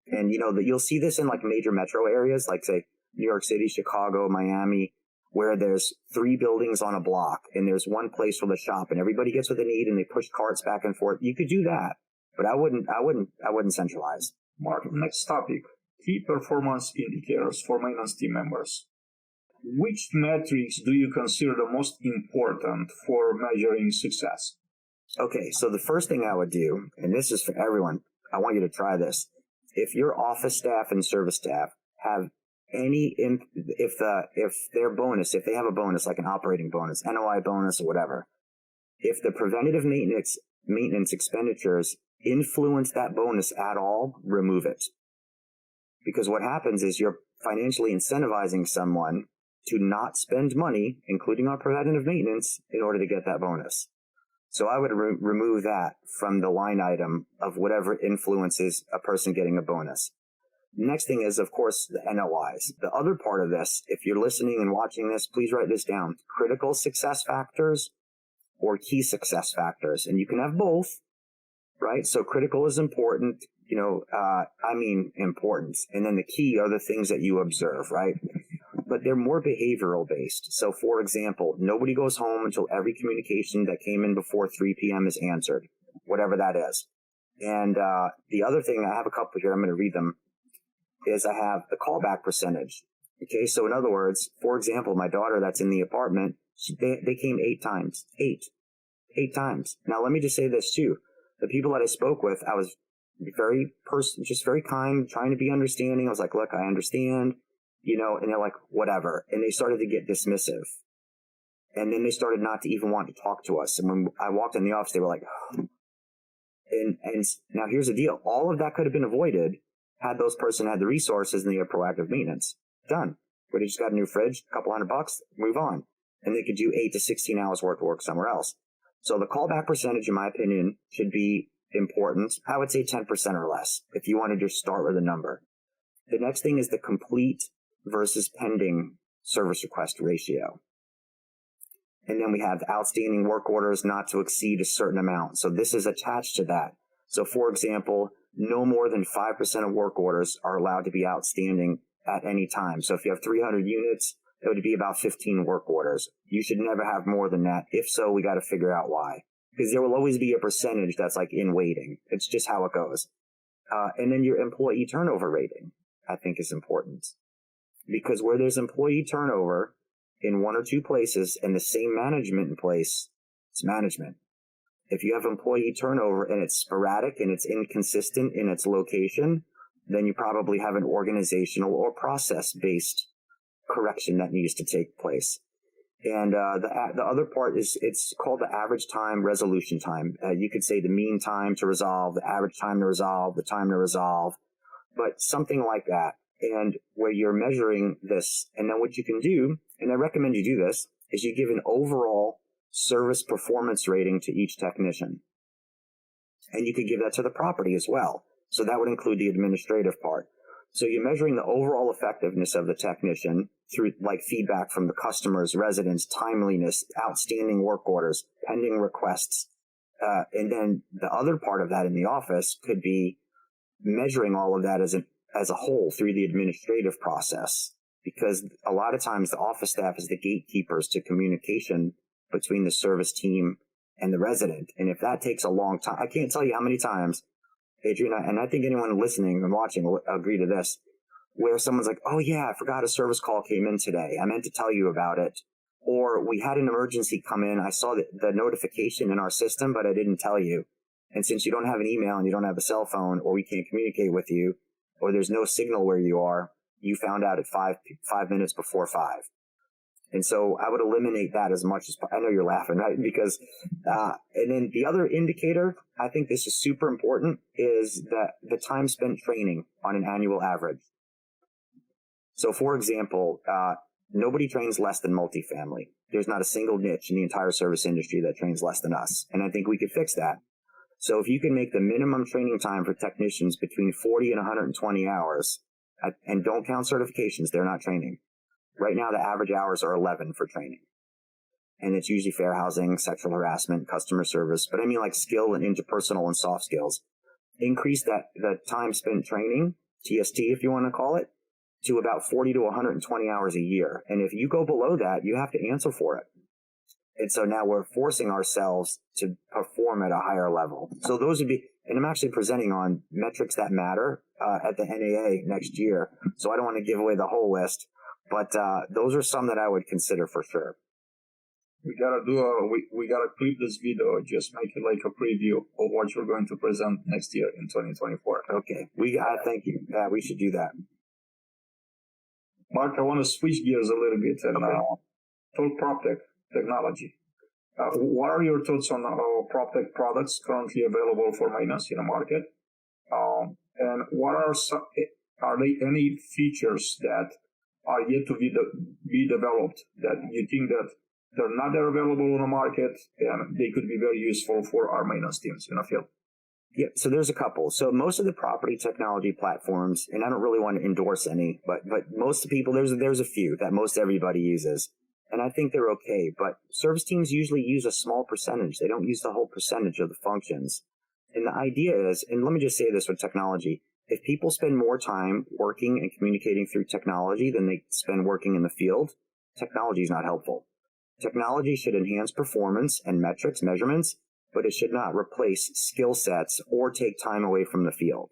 [SPEAKER 3] And you'll see this in like major metro areas, like say New York City, Chicago, Miami, where there's 3 buildings on a block and there's one place for the shop and everybody gets what they need and they push carts back and forth. You could do that, but I wouldn't centralize.
[SPEAKER 2] Mark, next topic. Key performance indicators for maintenance team members. Which metrics do you consider the most important for measuring success?
[SPEAKER 3] Okay, so the first thing I would do, and this is for everyone, I want you to try this. If your office staff and service staff have if they have a bonus, like an operating bonus, NOI bonus or whatever, if the preventative maintenance expenditures influence that bonus at all, remove it. Because what happens is you're financially incentivizing someone to not spend money, including on preventative maintenance, in order to get that bonus. So I would remove that from the line item of whatever influences a person getting a bonus. Next thing is, of course, the NOIs. The other part of this, if you're listening and watching this, please write this down. Critical success factors or key success factors. And you can have both, right? So critical is important, importance. And then the key are the things that you observe, right? But they're more behavioral based. So for example, nobody goes home until every communication that came in before 3 p.m. is answered, whatever that is. And the other thing, I have a couple here, I'm going to read them, is I have the callback percentage. Okay, so in other words, for example, my daughter that's in the apartment, they came 8 times. Eight times. Now, let me just say this too. The people that I spoke with, I was just very kind, trying to be understanding. I was like, look, I understand, and they're like, whatever. And they started to get dismissive. And then they started not to even want to talk to us. And when I walked in the office, they were like, and now here's the deal. All of that could have been avoided had those person had the resources and the proactive maintenance. Done. But they just got a new fridge, a couple $100, move on. And they could do 8 to 16 hours worth of work somewhere else. So the callback percentage, in my opinion, should be important. I would say 10% or less if you wanted to start with a number. The next thing is the complete versus pending service request ratio. And then we have outstanding work orders not to exceed a certain amount. So this is attached to that. So for example, no more than 5% of work orders are allowed to be outstanding at any time. So if you have 300 units, it would be about 15 work orders. You should never have more than that. If so, we got to figure out why. Because there will always be a percentage that's like in waiting. It's just how it goes. And then your employee turnover rating, I think, is important. Because where there's employee turnover in 1 or 2 places and the same management in place, it's management. If you have employee turnover and it's sporadic and it's inconsistent in its location, then you probably have an organizational or process-based correction that needs to take place. And the other part is, it's called the average time resolution time. You could say the mean time to resolve, the average time to resolve, the time to resolve, but something like that. And where you're measuring this, and then what you can do, and I recommend you do this, is you give an overall service performance rating to each technician. And you could give that to the property as well. So that would include the administrative part. So you're measuring the overall effectiveness of the technician through like feedback from the customers, residents, timeliness, outstanding work orders, pending requests. And then the other part of that in the office could be measuring all of that as a whole through the administrative process. Because a lot of times the office staff is the gatekeepers to communication between the service team and the resident. And if that takes a long time, I can't tell you how many times, Adrian, and I think anyone listening and watching will agree to this, where someone's like, oh yeah, I forgot a service call came in today. I meant to tell you about it. Or we had an emergency come in. I saw the notification in our system, but I didn't tell you. And since you don't have an email and you don't have a cell phone, or we can't communicate with you, or there's no signal where you are, you found out at 5 minutes before 5. And so I would eliminate that as much as, I know you're laughing, right? Because, and then the other indicator, I think this is super important, is the time spent training on an annual average. So for example, nobody trains less than multifamily. There's not a single niche in the entire service industry that trains less than us. And I think we could fix that. So if you can make the minimum training time for technicians between 40 and 120 hours, and don't count certifications, they're not training. Right now, the average hours are 11 for training. And it's usually fair housing, sexual harassment, customer service. But I mean like skill and interpersonal and soft skills. Increase the time spent training, TST if you want to call it, to about 40 to 120 hours a year. And if you go below that, you have to answer for it. And so now we're forcing ourselves to perform at a higher level. So those would be, and I'm actually presenting on metrics that matter at the NAA next year. So I don't want to give away the whole list. But those are some that I would consider for sure.
[SPEAKER 2] We gotta we gotta clip this video, just make it like a preview of what you're going to present next year in 2024.
[SPEAKER 3] Okay, thank you. Yeah, we should do that.
[SPEAKER 2] Mark, I want to switch gears a little bit and talk PropTech technology. What are your thoughts on PropTech products currently available for maintenance in the market? And what are there any features that are yet to be developed that you think that they're not there available on the market and they could be very useful for our maintenance teams in the field?
[SPEAKER 3] Yeah, so there's a couple. So most of the property technology platforms, and I don't really want to endorse any, but most people, there's a few that most everybody uses. And I think they're okay, but service teams usually use a small percentage. They don't use the whole percentage of the functions. And the idea is, and let me just say this with technology, if people spend more time working and communicating through technology than they spend working in the field, technology is not helpful. Technology should enhance performance and metrics, measurements, but it should not replace skill sets or take time away from the field.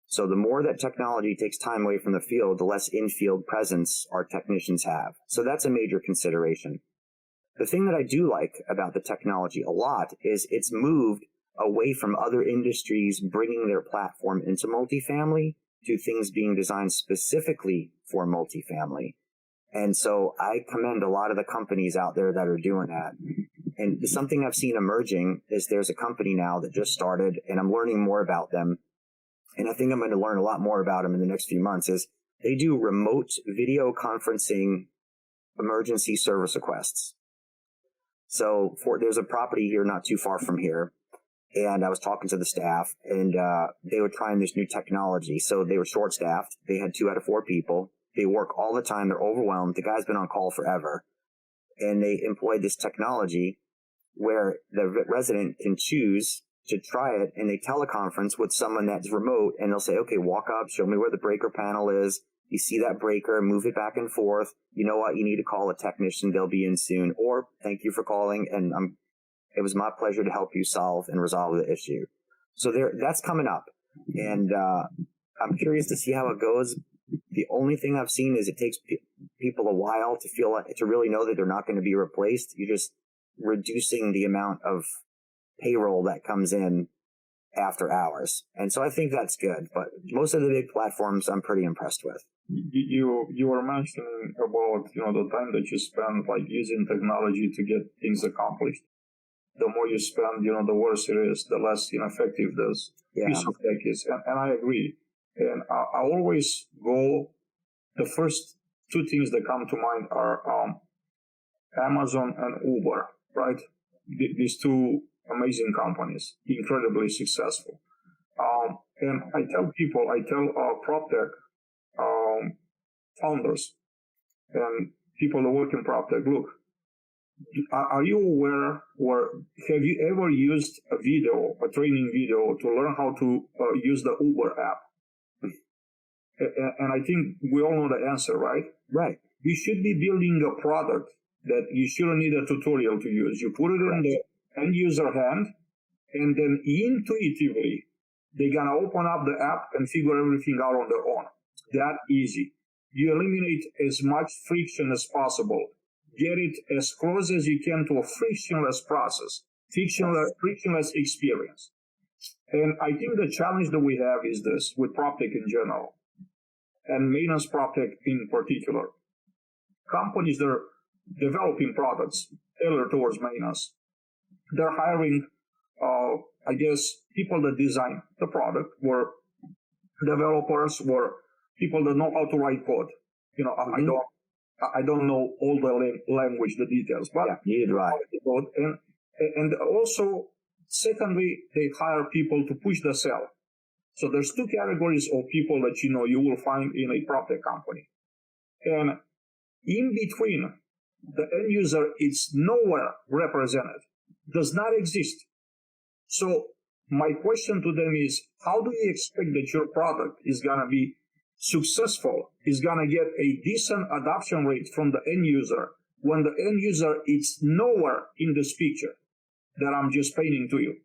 [SPEAKER 3] So the more that technology takes time away from the field, the less in-field presence our technicians have. So that's a major consideration. The thing that I do like about the technology a lot is it's moved away from other industries bringing their platform into multifamily to things being designed specifically for multifamily. And so I commend a lot of the companies out there that are doing that. And something I've seen emerging is there's a company now that just started, and I'm learning more about them. And I think I'm going to learn a lot more about them in the next few months, is they do remote video conferencing emergency service requests. So there's a property here not too far from here. And I was talking to the staff, and they were trying this new technology. So they were short-staffed. They had 2 out of 4 people. They work all the time. They're overwhelmed. The guy's been on call forever. And they employed this technology where the resident can choose to try it, and they teleconference with someone that's remote, and they'll say, okay, walk up, show me where the breaker panel is. You see that breaker, move it back and forth. You know what? You need to call a technician. They'll be in soon. Or thank you for calling, and it was my pleasure to help you solve and resolve the issue. So that's coming up. And I'm curious to see how it goes. The only thing I've seen is it takes people a while to really know that they're not going to be replaced. You're just reducing the amount of payroll that comes in after hours. And so I think that's good. But most of the big platforms I'm pretty impressed with.
[SPEAKER 2] You were mentioning about, the time that you spend like using technology to get things accomplished. The more you spend, the worse it is, the less effective this piece of tech is. And I agree. And I always go, the first 2 things that come to mind are Amazon and Uber, right? These 2 amazing companies, incredibly successful. And I tell PropTech founders and people that work in PropTech, look, are you aware, or have you ever used a training video to learn how to use the Uber app? And I think we all know the answer, right?
[SPEAKER 3] Right.
[SPEAKER 2] You should be building a product that you shouldn't need a tutorial to use. You put it in the end user hand, and then intuitively, they're going to open up the app and figure everything out on their own. That easy. You eliminate as much friction as possible. Get it as close as you can to a frictionless process, frictionless experience. And I think the challenge that we have is this with PropTech in general, and maintenance PropTech in particular. Companies that are developing products tailored towards maintenance, they're hiring, people that design the product, were developers, were people that know how to write code. I don't know all the language, the details, but
[SPEAKER 3] neither do I.
[SPEAKER 2] And also, secondly, they hire people to push the sell. So there's 2 categories of people that you will find in a PropTech company. And in between, the end user is nowhere represented, does not exist. So my question to them is, how do you expect that your product is going to be successful, is going to get a decent adoption rate from the end user when the end user is nowhere in this picture that I'm just painting to you?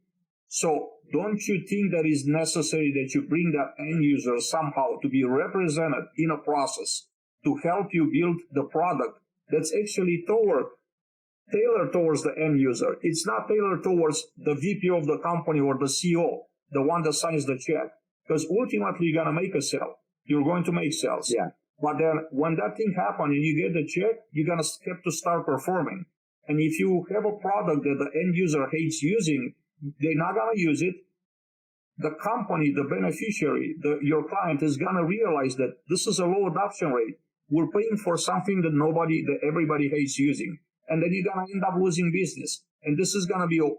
[SPEAKER 2] So don't you think that is necessary that you bring that end user somehow to be represented in a process to help you build the product that's actually tailored towards the end user? It's not tailored towards the VP of the company or the CEO, the one that signs the check, because ultimately you're going to make a sale. You're going to make sales.
[SPEAKER 3] Yeah.
[SPEAKER 2] But then when that thing happens and you get the check, you're going to have to start performing. And if you have a product that the end user hates using, they're not going to use it. The company, the beneficiary, your client is going to realize that this is a low adoption rate. We're paying for something that everybody hates using. And then you're going to end up losing business. And this is going to be an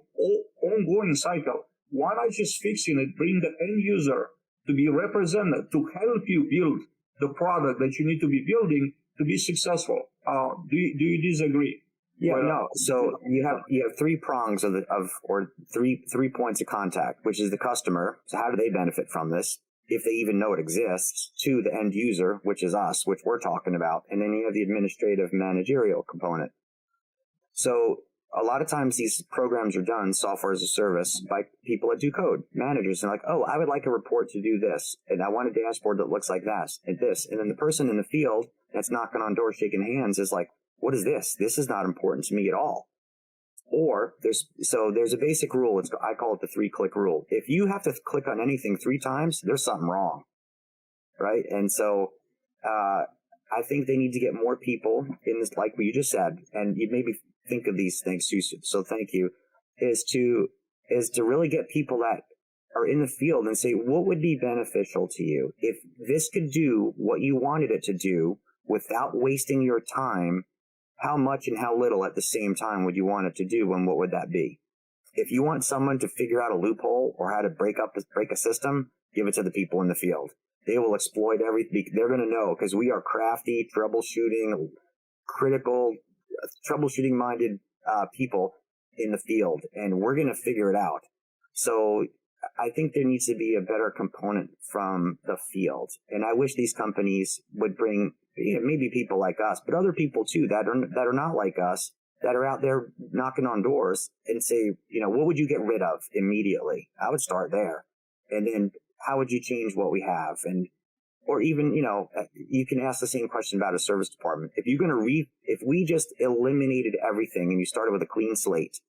[SPEAKER 2] ongoing cycle. why not just fixing it, bring the end user to be represented, to help you build the product that you need to be building to be successful? Do you disagree?
[SPEAKER 3] Yeah,
[SPEAKER 2] Well,
[SPEAKER 3] no. So you have three prongs or three points of contact, which is the customer. So how do they benefit from this, if they even know it exists? Two, the end user, which is us, which we're talking about, and then you have the administrative managerial component. So a lot of times these programs are done, software as a service, by people that do code, managers, and like, oh, I would like a report to do this, and I want a dashboard that looks like that and this, and then the person in the field that's knocking on doors, shaking hands, is like, what is this? This is not important to me at all. Or there's a basic rule. I call it the 3-click rule. If you have to click on anything 3 times, there's something wrong, right? And so I think they need to get more people in this, like what you just said, and you maybe think of these things too. So thank you. Is to really get people that are in the field and say, what would be beneficial to you if this could do what you wanted it to do without wasting your time? How much and how little at the same time would you want it to do, and what would that be? If you want someone to figure out a loophole or how to break a system, give it to the people in the field. They will exploit everything. They're going to know, because we are crafty, critical, troubleshooting-minded people in the field, and we're going to figure it out. So I think there needs to be a better component from the field, and I wish these companies would bring maybe people like us, but other people too that are not like us, that are out there knocking on doors, and say, what would you get rid of immediately? I would start there, and then how would you change what we have? Or even, you can ask the same question about a service department. If we just eliminated everything and you started with a clean slate,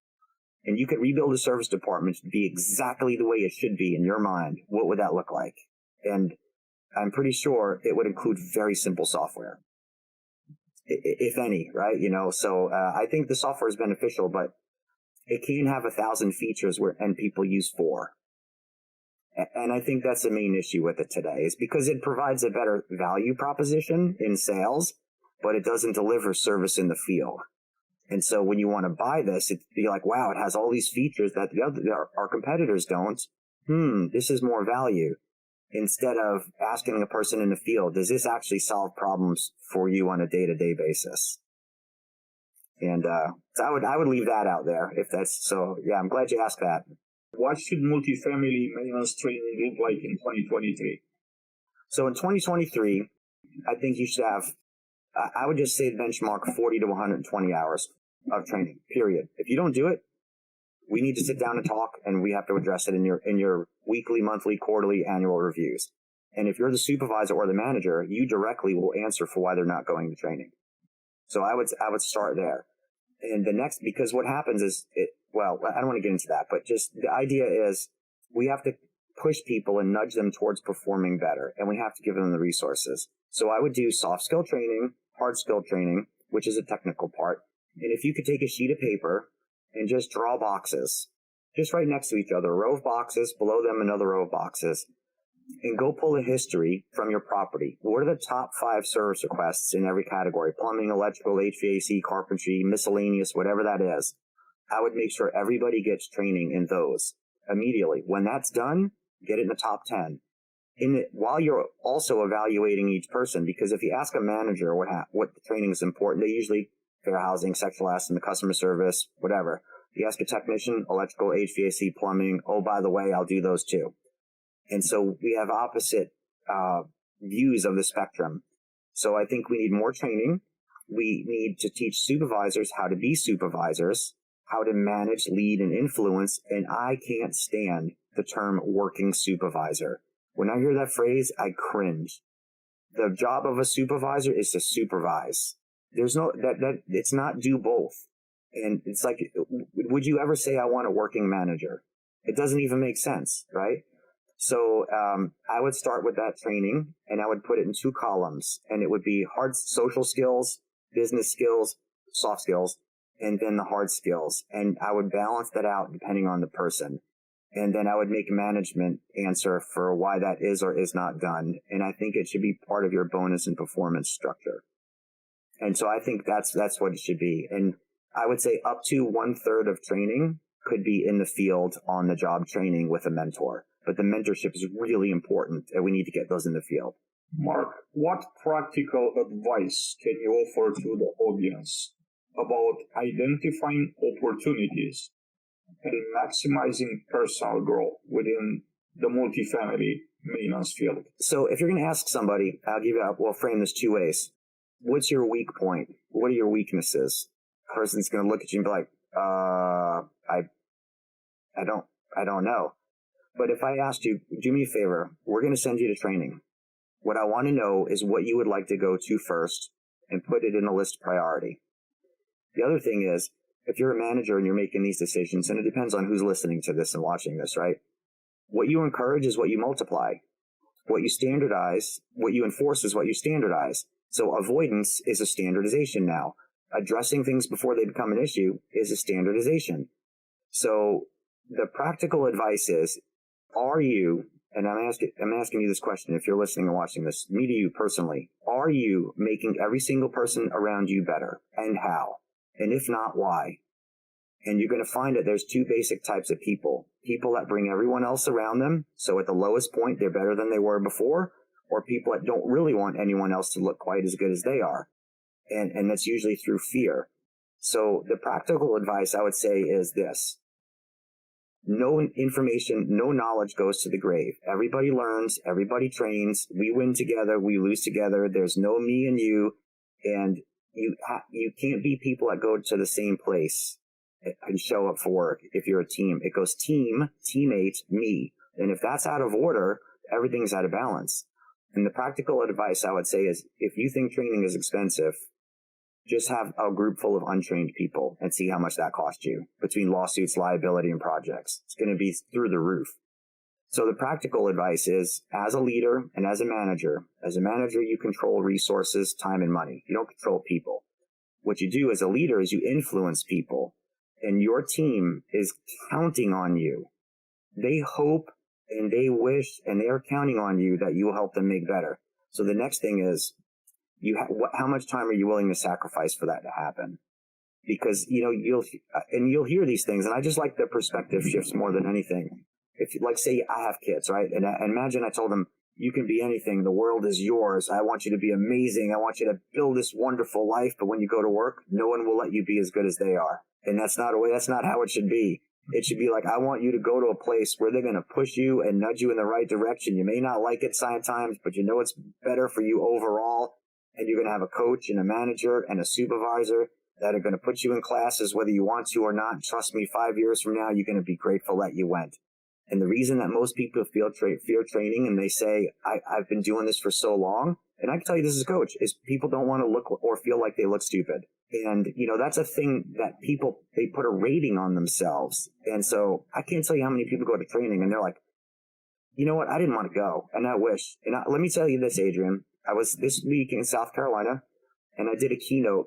[SPEAKER 3] and you could rebuild a service department to be exactly the way it should be in your mind, what would that look like? And I'm pretty sure it would include very simple software, if any, right? So I think the software is beneficial, but it can have 1,000 features and people use 4. And I think that's the main issue with it today, is because it provides a better value proposition in sales, but it doesn't deliver service in the field. And so when you want to buy this, it'd be like, wow, it has all these features that our competitors don't. This is more value. Instead of asking a person in the field, does this actually solve problems for you on a day-to-day basis? And so I would leave that out there if that's so. Yeah, I'm glad you asked that.
[SPEAKER 2] What should multifamily maintenance training look like in 2023?
[SPEAKER 3] So in 2023, I think you should have, I would just say benchmark 40 to 120 hours of training, period. If you don't do it, we need to sit down and talk, and we have to address it in your weekly, monthly, quarterly, annual reviews. And if you're the supervisor or the manager, you directly will answer for why they're not going to training. So I would start there. And the next, because what happens is, well, I don't want to get into that, but just the idea is we have to push people and nudge them towards performing better, and we have to give them the resources. So I would do soft skill training, hard skill training, which is a technical part. And if you could take a sheet of paper and just draw boxes, just right next to each other, a row of boxes, below them another row of boxes, and go pull a history from your property. What are the top 5 service requests in every category? Plumbing, electrical, HVAC, carpentry, miscellaneous, whatever that is. I would make sure everybody gets training in those immediately. When that's done, get it in the top 10. While you're also evaluating each person, because if you ask a manager what the training is important, they usually fair housing, sexual harassment, customer service, whatever. You ask a technician, electrical, HVAC, plumbing, oh, by the way, I'll do those too. And so we have opposite views of the spectrum. So I think we need more training. We need to teach supervisors how to be supervisors, how to manage, lead, and influence. And I can't stand the term working supervisor. When I hear that phrase, I cringe. The job of a supervisor is to supervise. There's no, it's not do both. And it's like, would you ever say I want a working manager? It doesn't even make sense, right? So I would start with that training, and I would put it in 2 columns, and it would be hard social skills, business skills, soft skills, and then the hard skills. And I would balance that out depending on the person. And then I would make management answer for why that is or is not done. And I think it should be part of your bonus and performance structure. And so I think that's what it should be. And I would say up to 1/3 of training could be in the field on the job training with a mentor. But the mentorship is really important, and we need to get those in the field.
[SPEAKER 2] Mark, what practical advice can you offer to the audience about identifying opportunities and maximizing personal growth within the multifamily maintenance field?
[SPEAKER 3] So if you're going to ask somebody, we'll frame this two ways. What's your weak point? What are your weaknesses? Person's going to look at you and be like, I don't know. But if I asked you, do me a favor, we're going to send you to training. What I want to know is what you would like to go to first and put it in a list priority. The other thing is, if you're a manager and you're making these decisions, and it depends on who's listening to this and watching this, right? What you encourage is what you multiply. What you standardize, what you enforce is what you standardize. So avoidance is a standardization now. Addressing things before they become an issue is a standardization. So the practical advice is, are you, and I'm asking you this question if you're listening and watching this, me to you personally, are you making every single person around you better? And how? And if not, why? And you're going to find that there's two basic types of people. People that bring everyone else around them, so at the lowest point they're better than they were before, or people that don't really want anyone else to look quite as good as they are. And that's usually through fear. So the practical advice I would say is this. No information, no knowledge goes to the grave. Everybody learns, everybody trains. We win together, we lose together. There's no me and you. And you can't be people that go to the same place and show up for work if you're a team. It goes team, teammate, me. And if that's out of order, everything's out of balance. And the practical advice I would say is, if you think training is expensive, just have a group full of untrained people and see how much that costs you between lawsuits, liability, and projects. It's going to be through the roof. So the practical advice is, as a leader and as a manager, you control resources, time, and money. You don't control people. What you do as a leader is you influence people, and your team is counting on you. They hope and they wish and they are counting on you that you will help them make better. So the next thing is, how much time are you willing to sacrifice for that to happen? Because, you'll hear these things, and I just like the perspective shifts more than anything. If you, like, say I have kids, right? And imagine I told them, you can be anything. The world is yours. I want you to be amazing. I want you to build this wonderful life. But when you go to work, no one will let you be as good as they are. And that's not how it should be. It should be like, I want you to go to a place where they're going to push you and nudge you in the right direction. You may not like it sometimes, but you know it's better for you overall. And you're going to have a coach and a manager and a supervisor that are going to put you in classes whether you want to or not. Trust me, 5 years from now, you're going to be grateful that you went. And the reason that most people fear training and they say, I've been doing this for so long, and I can tell you this as a coach, is people don't want to look or feel like they look stupid. And, that's a thing that people, they put a rating on themselves. And so I can't tell you how many people go to training and they're like, you know what, I didn't want to go. And I wish. And let me tell you this, Adrian. I was this week in South Carolina, and I did a keynote,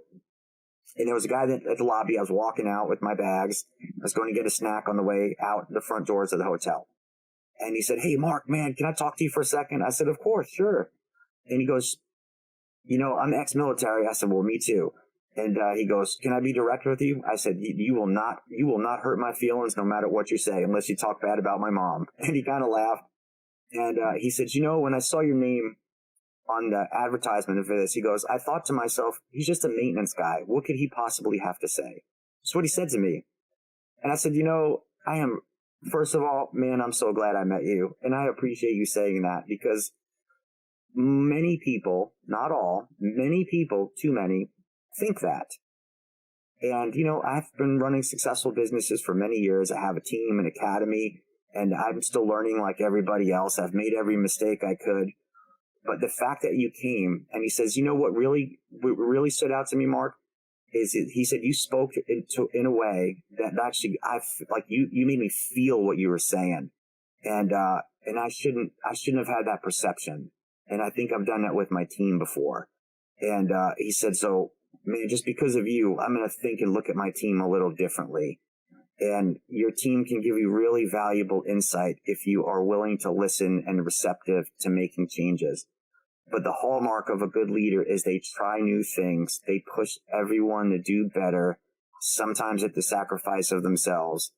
[SPEAKER 3] and there was a guy at the lobby. I was walking out with my bags. I was going to get a snack on the way out the front doors of the hotel. And he said, hey, Mark, man, can I talk to you for a second? I said, of course, sure. And he goes, I'm ex-military. I said, well, me too. And he goes, can I be direct with you? I said, you will not hurt my feelings no matter what you say, unless you talk bad about my mom. And he kind of laughed. And he said, when I saw your name on the advertisement for this, he goes, I thought to myself, he's just a maintenance guy. What could he possibly have to say? That's what he said to me. And I said, I am, first of all, man, I'm so glad I met you. And I appreciate you saying that, because many people, not all, many people, too many, think that. And, I've been running successful businesses for many years. I have a team, an academy, and I'm still learning like everybody else. I've made every mistake I could. But the fact that you came, and he says, what really stood out to me, Mark, is he said, you spoke in a way that actually, you made me feel what you were saying. And I shouldn't have had that perception. And I think I've done that with my team before. And he said, so, man, just because of you, I'm going to think and look at my team a little differently. And your team can give you really valuable insight if you are willing to listen and receptive to making changes. But the hallmark of a good leader is they try new things. They push everyone to do better, sometimes at the sacrifice of themselves.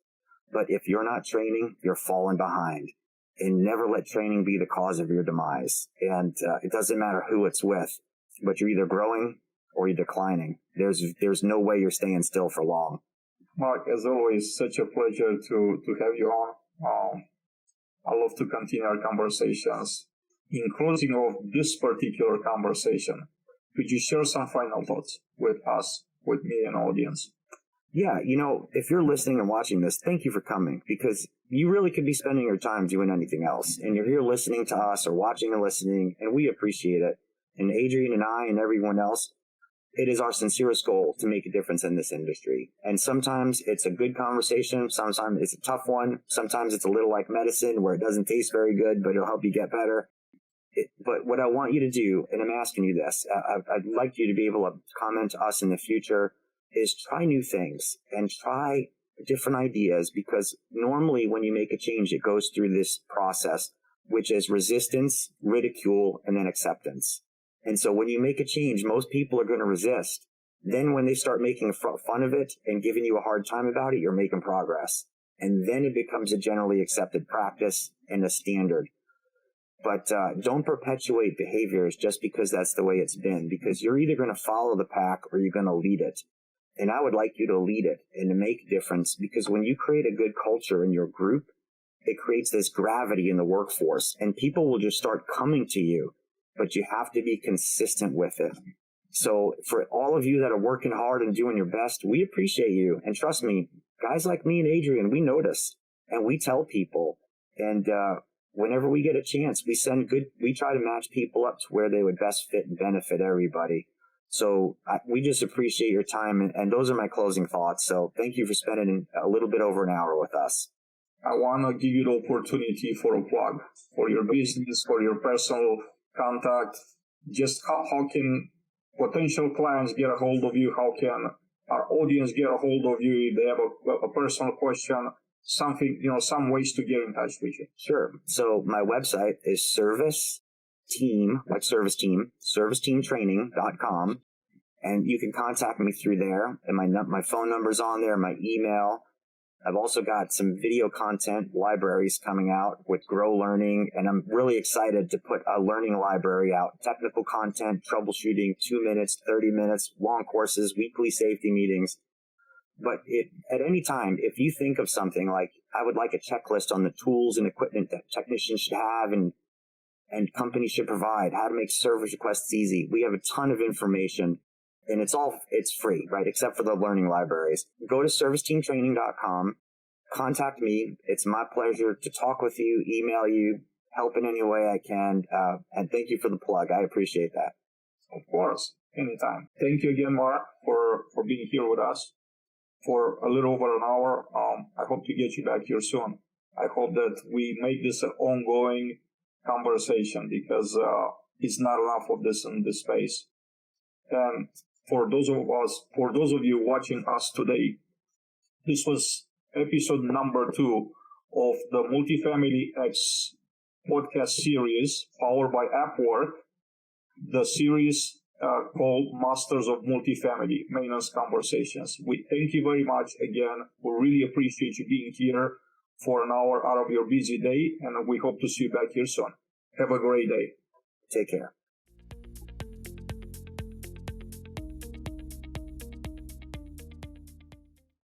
[SPEAKER 3] But if you're not training, you're falling behind. And never let training be the cause of your demise. And it doesn't matter who it's with, but you're either growing or you're declining. There's no way you're staying still for long.
[SPEAKER 2] Mark, as always, such a pleasure to have you on. I love to continue our conversations. In closing of this particular conversation, could you share some final thoughts with us, with me and audience?
[SPEAKER 3] Yeah, if you're listening and watching this, thank you for coming, because you really could be spending your time doing anything else. And you're here listening to us or watching and listening, and we appreciate it. And Adrian and I and everyone else, it is our sincerest goal to make a difference in this industry. And sometimes it's a good conversation. Sometimes it's a tough one. Sometimes it's a little like medicine where it doesn't taste very good, but it'll help you get better. But what I want you to do, and I'm asking you this, I'd like you to be able to comment to us in the future, is try new things and try different ideas, because normally when you make a change, it goes through this process, which is resistance, ridicule, and then acceptance. And so when you make a change, most people are going to resist. Then when they start making fun of it and giving you a hard time about it, you're making progress. And then it becomes a generally accepted practice and a standard. But don't perpetuate behaviors just because that's the way it's been, because you're either going to follow the pack or you're going to lead it. And I would like you to lead it and to make a difference, because when you create a good culture in your group, it creates this gravity in the workforce, and people will just start coming to you, but you have to be consistent with it. So for all of you that are working hard and doing your best, we appreciate you. And trust me, guys like me and Adrian, we notice and we tell people. And whenever we get a chance, we try to match people up to where they would best fit and benefit everybody. So we just appreciate your time, and those are my closing thoughts. So thank you for spending a little bit over an hour with us.
[SPEAKER 2] I want to give you the opportunity for a plug for your business, for your personal contact. Just how can potential clients get a hold of you? How can our audience get a hold of you if they have a personal question? Something, some ways to get in touch with you.
[SPEAKER 3] Sure. So my website is serviceteamtraining.com. And you can contact me through there. And my phone number's on there, my email. I've also got some video content libraries coming out with Grow Learning. And I'm really excited to put a learning library out. Technical content, troubleshooting, 2 minutes, 30 minutes, long courses, weekly safety meetings. But at any time, if you think of something like, I would like a checklist on the tools and equipment that technicians should have and companies should provide, how to make service requests easy. We have a ton of information, and it's free, right? Except for the learning libraries. Go to serviceteamtraining.com, contact me. It's my pleasure to talk with you, email you, help in any way I can. And thank you for the plug. I appreciate that.
[SPEAKER 2] Of course, anytime. Thank you again, Mark, for being here with us for a little over an hour. I hope to get you back here soon. I hope that we make this an ongoing conversation, because it's not enough of this in this space. And for those of you watching us today, this was episode number 2 of the Multifamily X podcast series powered by Upwork, the series called Masters of Multifamily Maintenance Conversations. We thank you very much again. We really appreciate you being here for an hour out of your busy day, and we hope to see you back here soon. Have a great day.
[SPEAKER 3] Take care.